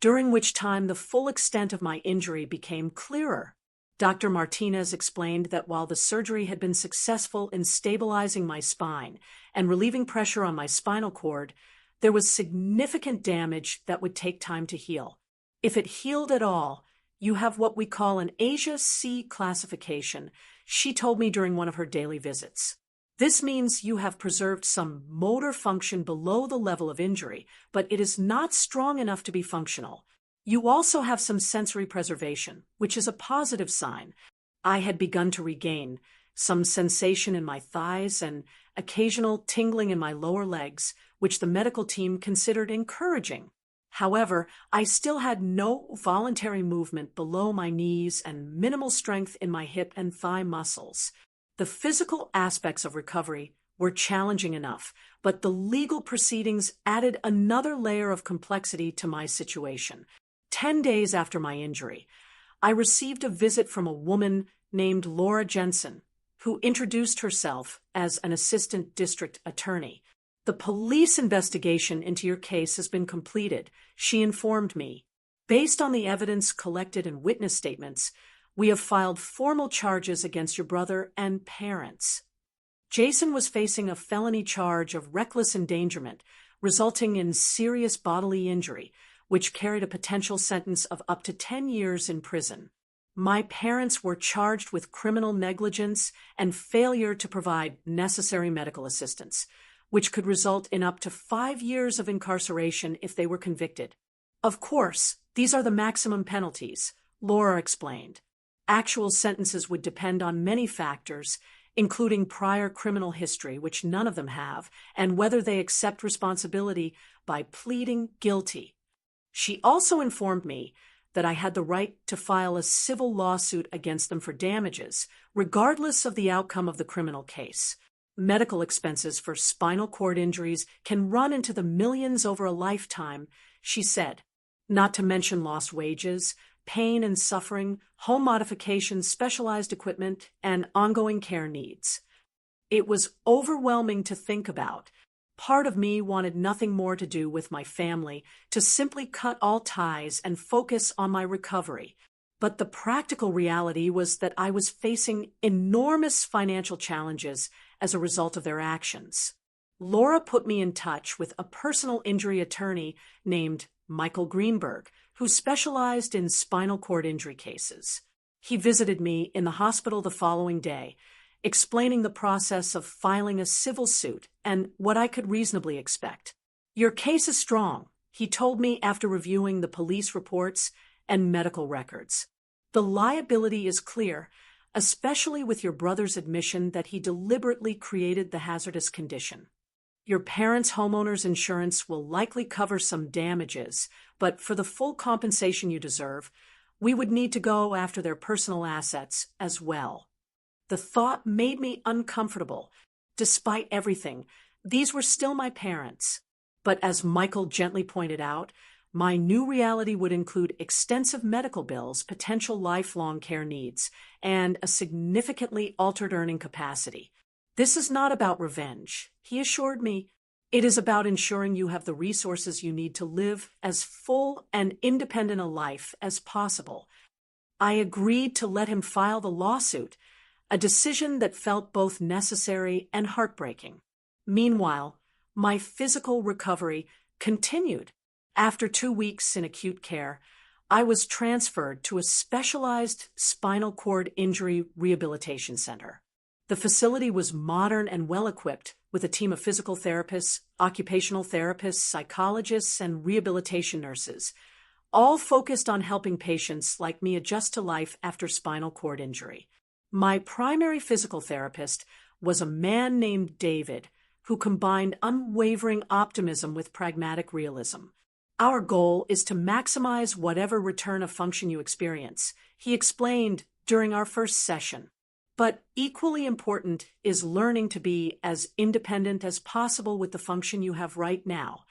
during which time the full extent of my injury became clearer. Dr. Martinez explained that while the surgery had been successful in stabilizing my spine and relieving pressure on my spinal cord, there was significant damage that would take time to heal. If it healed at all, you have what we call an Asia C classification, she told me during one of her daily visits. This means you have preserved some motor function below the level of injury, but it is not strong enough to be functional. You also have some sensory preservation, which is a positive sign. I had begun to regain some sensation in my thighs and occasional tingling in my lower legs, which the medical team considered encouraging. However, I still had no voluntary movement below my knees and minimal strength in my hip and thigh muscles. The physical aspects of recovery were challenging enough, but the legal proceedings added another layer of complexity to my situation. 10 days after my injury, I received a visit from a woman named Laura Jensen, who introduced herself as an assistant district attorney. The police investigation into your case has been completed, she informed me. Based on the evidence collected and witness statements, we have filed formal charges against your brother and parents. Jason was facing a felony charge of reckless endangerment, resulting in serious bodily injury, which carried a potential sentence of up to 10 years in prison. My parents were charged with criminal negligence and failure to provide necessary medical assistance, which could result in up to 5 years of incarceration if they were convicted. Of course, these are the maximum penalties, Laura explained. Actual sentences would depend on many factors, including prior criminal history, which none of them have, and whether they accept responsibility by pleading guilty. She also informed me that I had the right to file a civil lawsuit against them for damages, regardless of the outcome of the criminal case. Medical expenses for spinal cord injuries can run into the millions over a lifetime, she said, not to mention lost wages, pain and suffering, home modifications, specialized equipment, and ongoing care needs. It was overwhelming to think about. Part of me wanted nothing more to do with my family, to simply cut all ties and focus on my recovery. But the practical reality was that I was facing enormous financial challenges as a result of their actions. Laura put me in touch with a personal injury attorney named Michael Greenberg, who specialized in spinal cord injury cases. He visited me in the hospital the following day, explaining the process of filing a civil suit and what I could reasonably expect. Your case is strong, he told me after reviewing the police reports and medical records. The liability is clear, especially with your brother's admission that he deliberately created the hazardous condition. Your parents' homeowner's insurance will likely cover some damages, but for the full compensation you deserve, we would need to go after their personal assets as well. The thought made me uncomfortable. Despite everything, these were still my parents. But as Michael gently pointed out, my new reality would include extensive medical bills, potential lifelong care needs, and a significantly altered earning capacity. "This is not about revenge," he assured me. "It is about ensuring you have the resources you need to live as full and independent a life as possible." I agreed to let him file the lawsuit, a decision that felt both necessary and heartbreaking. Meanwhile, my physical recovery continued. After 2 weeks in acute care, I was transferred to a specialized spinal cord injury rehabilitation center. The facility was modern and well-equipped, with a team of physical therapists, occupational therapists, psychologists, and rehabilitation nurses, all focused on helping patients like me adjust to life after spinal cord injury. My primary physical therapist was a man named David, who combined unwavering optimism with pragmatic realism. "Our goal is to maximize whatever return of function you experience," he explained during our first session. "But equally important is learning to be as independent as possible with the function you have right now."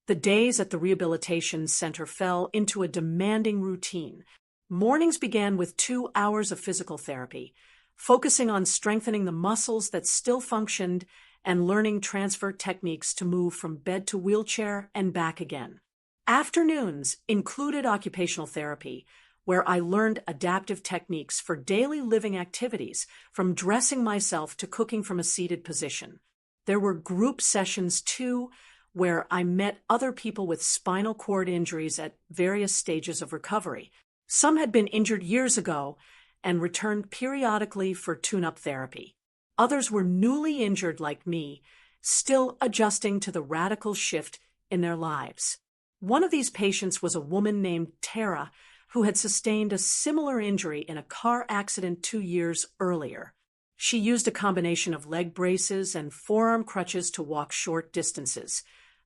The days at the rehabilitation center fell into a demanding routine. Mornings began with 2 hours of physical therapy, focusing on strengthening the muscles that still functioned and learning transfer techniques to move from bed to wheelchair and back again. Afternoons included occupational therapy, where I learned adaptive techniques for daily living activities, from dressing myself to cooking from a seated position. There were group sessions, too, where I met other people with spinal cord injuries at various stages of recovery. Some had been injured years ago and returned periodically for tune-up therapy. Others were newly injured like me, still adjusting to the radical shift in their lives. One of these patients was a woman named Tara, who had sustained a similar injury in a car accident 2 years earlier. She used a combination of leg braces and forearm crutches to walk short distances,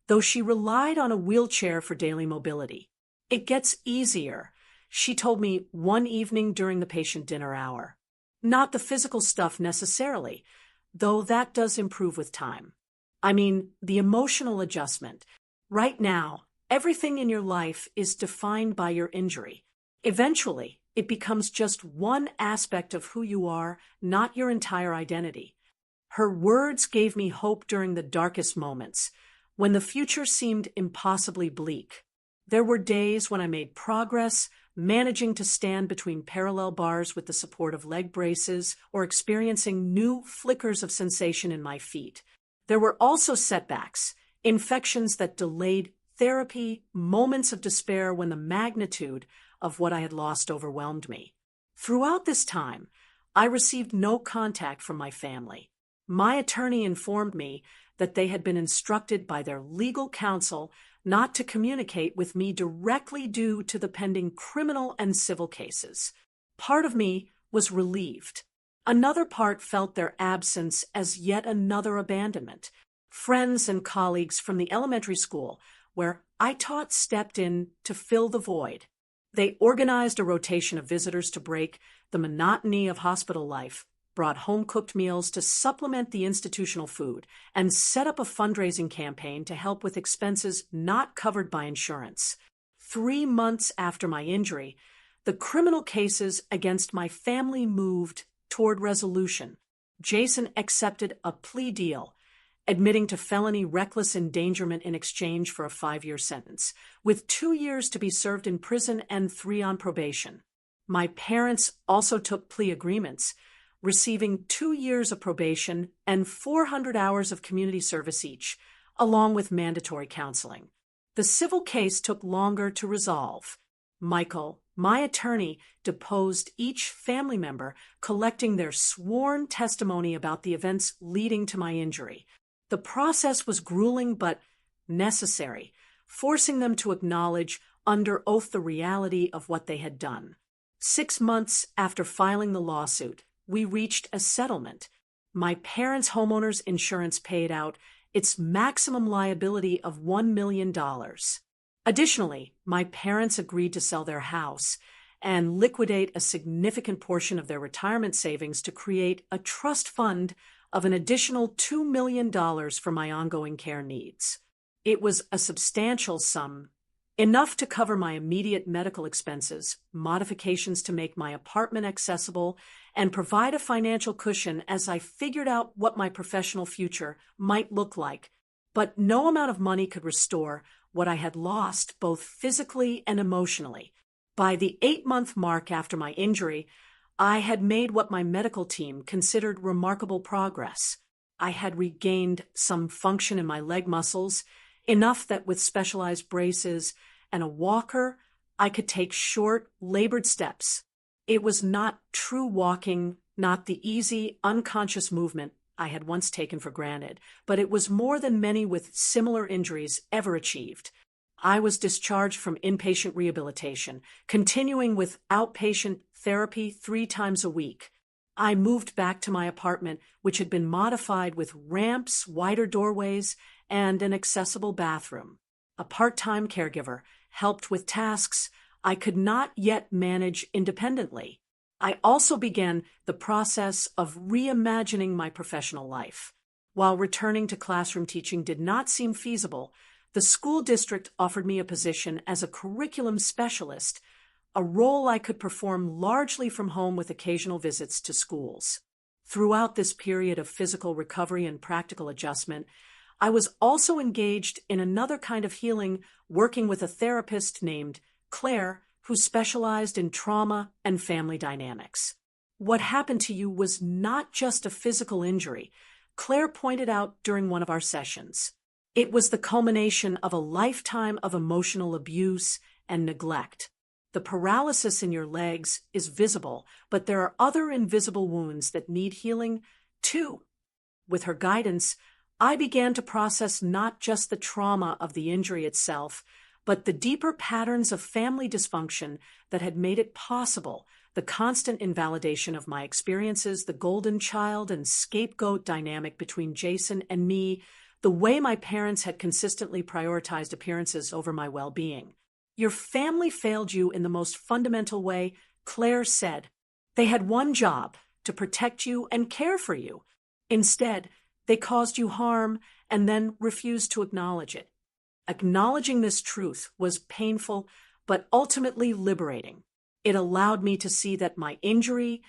though she relied on a wheelchair for daily mobility. "It gets easier," she told me one evening during the patient dinner hour. "Not the physical stuff necessarily, though that does improve with time. I mean, the emotional adjustment. Right now, everything in your life is defined by your injury. Eventually, it becomes just one aspect of who you are, not your entire identity." Her words gave me hope during the darkest moments, when the future seemed impossibly bleak. There were days when I made progress, managing to stand between parallel bars with the support of leg braces, or experiencing new flickers of sensation in my feet. There were also setbacks, infections that delayed therapy, moments of despair when the magnitude of what I had lost overwhelmed me. Throughout this time, I received no contact from my family. My attorney informed me that they had been instructed by their legal counsel not to communicate with me directly due to the pending criminal and civil cases. Part of me was relieved. Another part felt their absence as yet another abandonment. Friends and colleagues from the elementary school where I taught stepped in to fill the void. They organized a rotation of visitors to break the monotony of hospital life, brought home-cooked meals to supplement the institutional food, and set up a fundraising campaign to help with expenses not covered by insurance. 3 months after my injury, the criminal cases against my family moved toward resolution. Jason accepted a plea deal, admitting to felony reckless endangerment in exchange for a 5-year sentence, with 2 years to be served in prison and 3 on probation. My parents also took plea agreements, receiving 2 years of probation and 400 hours of community service each, along with mandatory counseling. The civil case took longer to resolve. Michael, my attorney, deposed each family member, collecting their sworn testimony about the events leading to my injury. The process was grueling but necessary, forcing them to acknowledge under oath the reality of what they had done. 6 months after filing the lawsuit, we reached a settlement. My parents' homeowners insurance paid out its maximum liability of $1 million. Additionally, my parents agreed to sell their house and liquidate a significant portion of their retirement savings to create a trust fund of an additional $2 million for my ongoing care needs. It was a substantial sum, enough to cover my immediate medical expenses, modifications to make my apartment accessible, and provide a financial cushion as I figured out what my professional future might look like. But no amount of money could restore what I had lost both physically and emotionally. By the 8-month mark after my injury, I had made what my medical team considered remarkable progress. I had regained some function in my leg muscles, enough that with specialized braces and a walker, I could take short, labored steps. It was not true walking, not the easy, unconscious movement I had once taken for granted, but it was more than many with similar injuries ever achieved. I was discharged from inpatient rehabilitation, continuing with outpatient therapy 3 times a week. I moved back to my apartment, which had been modified with ramps, wider doorways, and an accessible bathroom. A part-time caregiver helped with tasks I could not yet manage independently. I also began the process of reimagining my professional life. While returning to classroom teaching did not seem feasible, the school district offered me a position as a curriculum specialist, a role I could perform largely from home with occasional visits to schools. Throughout this period of physical recovery and practical adjustment, I was also engaged in another kind of healing, working with a therapist named Claire, who specialized in trauma and family dynamics. What happened to you was not just a physical injury, Claire pointed out during one of our sessions. It was the culmination of a lifetime of emotional abuse and neglect. The paralysis in your legs is visible, but there are other invisible wounds that need healing, too. With her guidance, I began to process not just the trauma of the injury itself, but the deeper patterns of family dysfunction that had made it possible, the constant invalidation of my experiences, the golden child and scapegoat dynamic between Jason and me, the way my parents had consistently prioritized appearances over my well-being. Your family failed you in the most fundamental way, Claire said. They had one job, to protect you and care for you. Instead, they caused you harm and then refused to acknowledge it. Acknowledging this truth was painful, but ultimately liberating. It allowed me to see that my injury,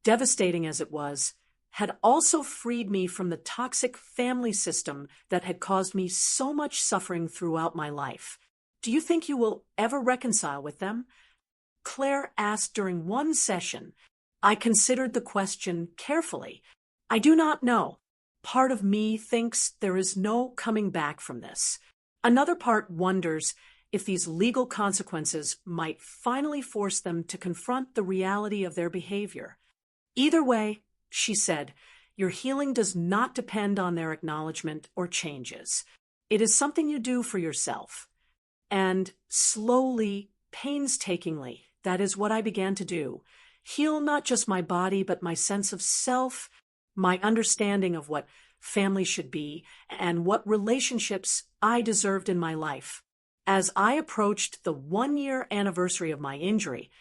devastating as it was, had also freed me from the toxic family system that had caused me so much suffering throughout my life. Do you think you will ever reconcile with them? Claire asked during one session. I considered the question carefully. I do not know. Part of me thinks there is no coming back from this. Another part wonders if these legal consequences might finally force them to confront the reality of their behavior. Either way, she said, your healing does not depend on their acknowledgement or changes. It is something you do for yourself. And slowly, painstakingly, that is what I began to do. Heal not just my body, but my sense of self, my understanding of what family should be, and what relationships I deserved in my life. As I approached the 1-year anniversary of my injury,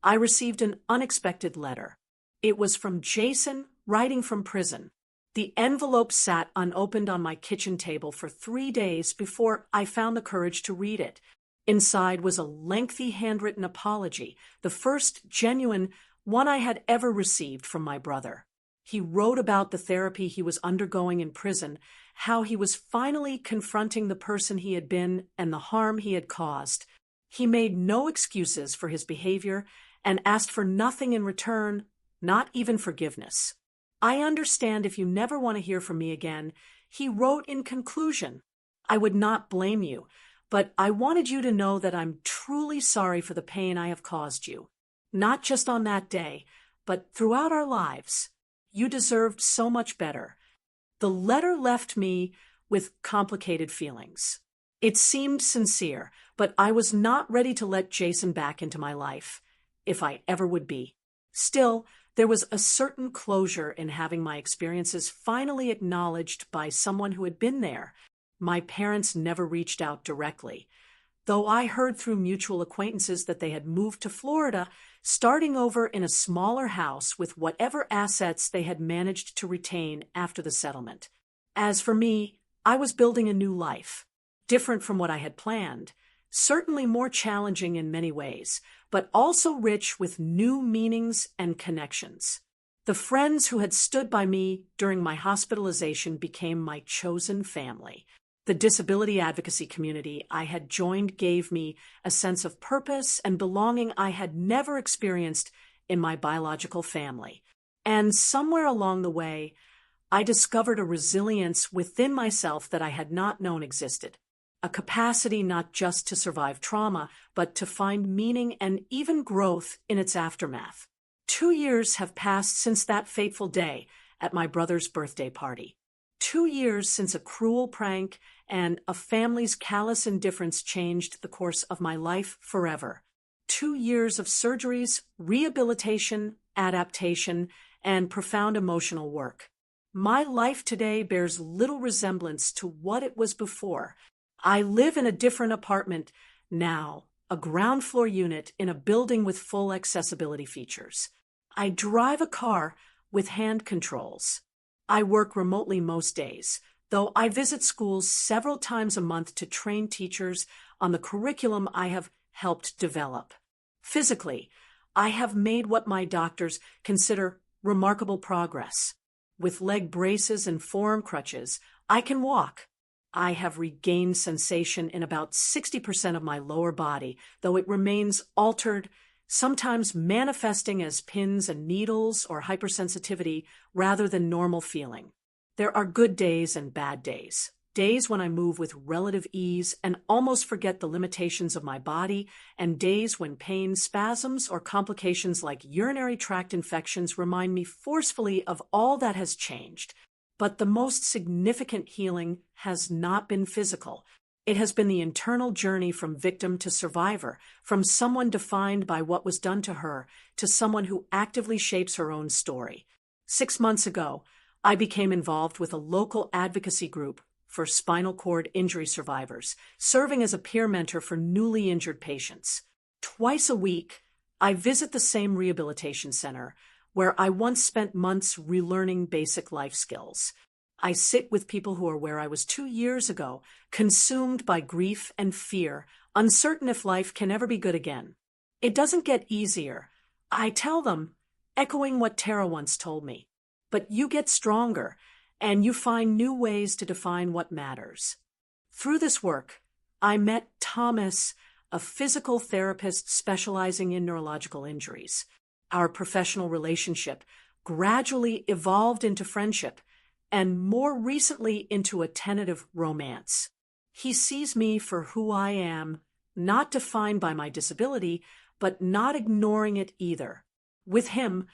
I received an unexpected letter. It was from Jason, writing from prison. The envelope sat unopened on my kitchen table for 3 days before I found the courage to read it. Inside was a lengthy handwritten apology, the first genuine one I had ever received from my brother. He wrote about the therapy he was undergoing in prison, how he was finally confronting the person he had been and the harm he had caused. He made no excuses for his behavior and asked for nothing in return, not even forgiveness. I understand if you never want to hear from me again, he wrote in conclusion. I would not blame you, but I wanted you to know that I'm truly sorry for the pain I have caused you. Not just on that day, but throughout our lives. You deserved so much better. The letter left me with complicated feelings. It seemed sincere, but I was not ready to let Jason back into my life, if I ever would be. Still, there was a certain closure in having my experiences finally acknowledged by someone who had been there. My parents never reached out directly, though I heard through mutual acquaintances that they had moved to Florida, starting over in a smaller house with whatever assets they had managed to retain after the settlement. As for me, I was building a new life, different from what I had planned, certainly more challenging in many ways, but also rich with new meanings and connections. The friends who had stood by me during my hospitalization became my chosen family. The disability advocacy community I had joined gave me a sense of purpose and belonging I had never experienced in my biological family. And somewhere along the way, I discovered a resilience within myself that I had not known existed. A capacity not just to survive trauma, but to find meaning and even growth in its aftermath. 2 years have passed since that fateful day at my brother's birthday party. 2 years since a cruel prank and a family's callous indifference changed the course of my life forever. 2 years of surgeries, rehabilitation, adaptation, and profound emotional work. My life today bears little resemblance to what it was before. I live in a different apartment now, a ground floor unit in a building with full accessibility features. I drive a car with hand controls. I work remotely most days, though I visit schools several times a month to train teachers on the curriculum I have helped develop. Physically, I have made what my doctors consider remarkable progress. With leg braces and forearm crutches, I can walk. I have regained sensation in about 60% of my lower body, though it remains altered, sometimes manifesting as pins and needles or hypersensitivity rather than normal feeling. There are good days and bad days. Days when I move with relative ease and almost forget the limitations of my body, and days when pain, spasms, or complications like urinary tract infections remind me forcefully of all that has changed. But the most significant healing has not been physical. It has been the internal journey from victim to survivor, from someone defined by what was done to her to someone who actively shapes her own story. 6 months ago, I became involved with a local advocacy group for spinal cord injury survivors, serving as a peer mentor for newly injured patients. Twice a week, I visit the same rehabilitation center where I once spent months relearning basic life skills. I sit with people who are where I was 2 years ago, consumed by grief and fear, uncertain if life can ever be good again. It doesn't get easier. I tell them, echoing what Tara once told me, but you get stronger, and you find new ways to define what matters. Through this work, I met Thomas, a physical therapist specializing in neurological injuries. Our professional relationship gradually evolved into friendship, and more recently into a tentative romance. He sees me for who I am, not defined by my disability, but not ignoring it either. With him,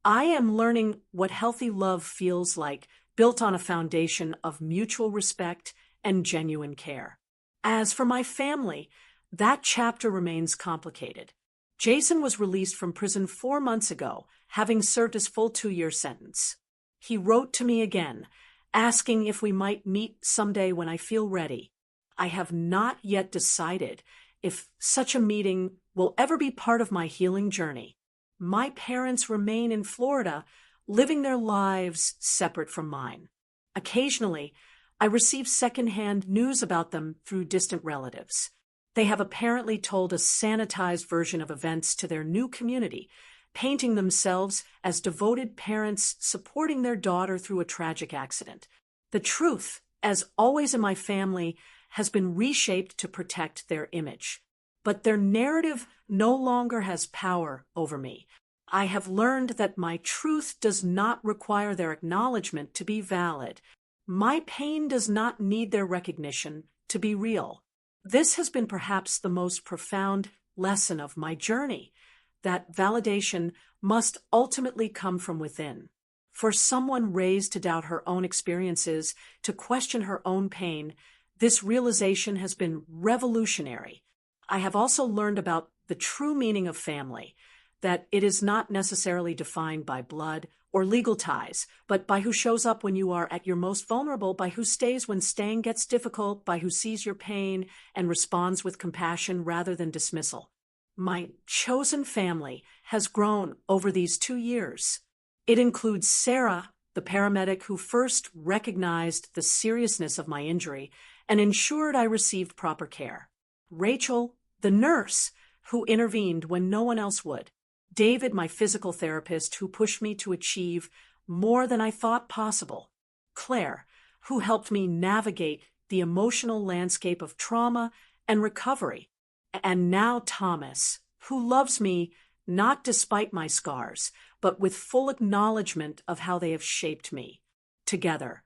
I am learning what healthy love feels like, built on a foundation of mutual respect and genuine care. As for my family, that chapter remains complicated. Jason was released from prison 4 months ago, having served his full 2-year sentence. He wrote to me again, asking if we might meet someday when I feel ready. I have not yet decided if such a meeting will ever be part of my healing journey. My parents remain in Florida, living their lives separate from mine. Occasionally, I receive secondhand news about them through distant relatives. They have apparently told a sanitized version of events to their new community, painting themselves as devoted parents supporting their daughter through a tragic accident. The truth, as always in my family, has been reshaped to protect their image. But their narrative no longer has power over me. I have learned that my truth does not require their acknowledgement to be valid. My pain does not need their recognition to be real. This has been perhaps the most profound lesson of my journey, that validation must ultimately come from within. For someone raised to doubt her own experiences, to question her own pain, this realization has been revolutionary. I have also learned about the true meaning of family, that it is not necessarily defined by blood or legal ties, but by who shows up when you are at your most vulnerable, by who stays when staying gets difficult, by who sees your pain and responds with compassion rather than dismissal. My chosen family has grown over these 2 years. It includes Sarah, the paramedic who first recognized the seriousness of my injury and ensured I received proper care. Rachel, the nurse, who intervened when no one else would. David, my physical therapist, who pushed me to achieve more than I thought possible. Claire, who helped me navigate the emotional landscape of trauma and recovery. And now Thomas, who loves me not despite my scars, but with full acknowledgement of how they have shaped me. Together,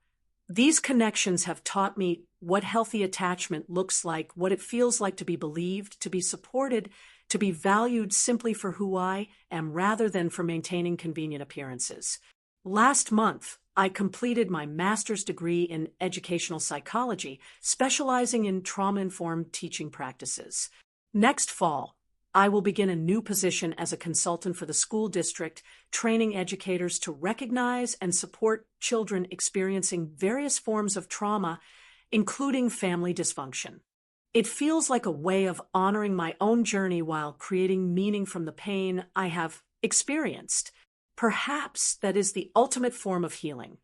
these connections have taught me what healthy attachment looks like, what it feels like to be believed, to be supported, to be valued simply for who I am rather than for maintaining convenient appearances. Last month, I completed my master's degree in educational psychology, specializing in trauma-informed teaching practices. Next fall, I will begin a new position as a consultant for the school district, training educators to recognize and support children experiencing various forms of trauma, including family dysfunction. It feels like a way of honoring my own journey while creating meaning from the pain I have experienced. Perhaps that is the ultimate form of healing.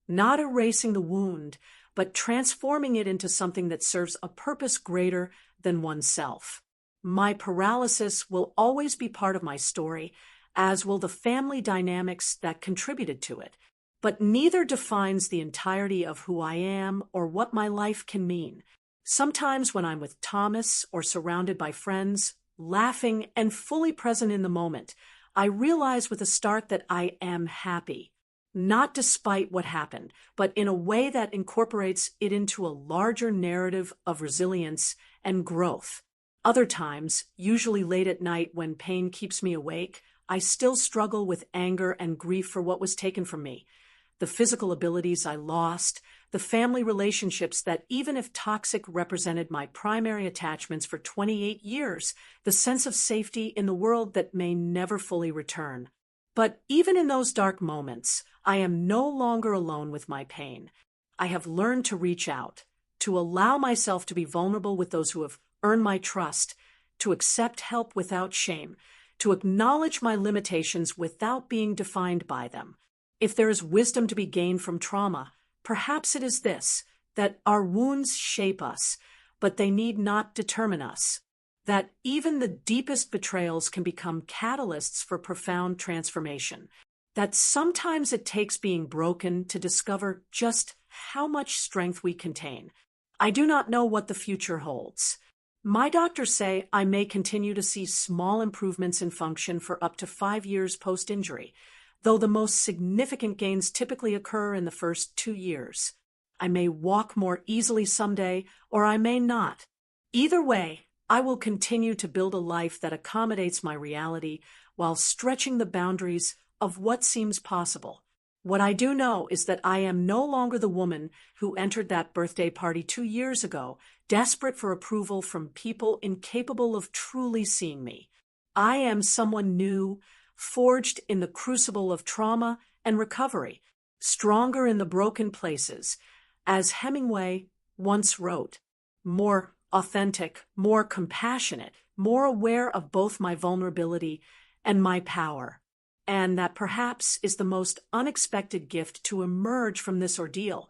Not erasing the wound, but transforming it into something that serves a purpose greater than oneself. My paralysis will always be part of my story, as will the family dynamics that contributed to it. But neither defines the entirety of who I am or what my life can mean. Sometimes when I'm with Thomas or surrounded by friends, laughing and fully present in the moment, I realize with a start that I am happy. Not despite what happened, but in a way that incorporates it into a larger narrative of resilience and growth. Other times, usually late at night when pain keeps me awake, I still struggle with anger and grief for what was taken from me. The physical abilities I lost, the family relationships that, even if toxic, represented my primary attachments for 28 years, the sense of safety in the world that may never fully return. But even in those dark moments, I am no longer alone with my pain. I have learned to reach out, to allow myself to be vulnerable with those who have earned my trust, to accept help without shame, to acknowledge my limitations without being defined by them. If there is wisdom to be gained from trauma, perhaps it is this, that our wounds shape us, but they need not determine us. That even the deepest betrayals can become catalysts for profound transformation. That sometimes it takes being broken to discover just how much strength we contain. I do not know what the future holds. My doctors say I may continue to see small improvements in function for up to 5 years post-injury, though the most significant gains typically occur in the first 2 years. I may walk more easily someday, or I may not. Either way, I will continue to build a life that accommodates my reality while stretching the boundaries of what seems possible. What I do know is that I am no longer the woman who entered that birthday party 2 years ago, desperate for approval from people incapable of truly seeing me. I am someone new, forged in the crucible of trauma and recovery, stronger in the broken places, as Hemingway once wrote, more authentic, more compassionate, more aware of both my vulnerability and my power. And that perhaps is the most unexpected gift to emerge from this ordeal,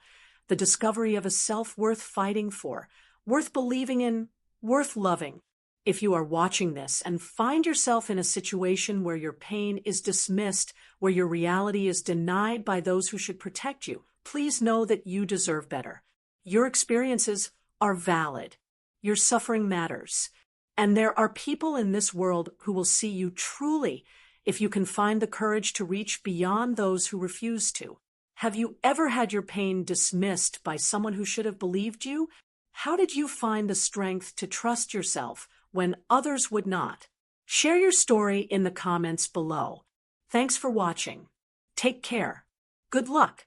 the discovery of a self worth fighting for, worth believing in, worth loving. If you are watching this and find yourself in a situation where your pain is dismissed, where your reality is denied by those who should protect you, please know that you deserve better. Your experiences are valid. Your suffering matters. And there are people in this world who will see you truly if you can find the courage to reach beyond those who refuse to. Have you ever had your pain dismissed by someone who should have believed you? How did you find the strength to trust yourself when others would not? Share your story in the comments below. Thanks for watching. Take care. Good luck.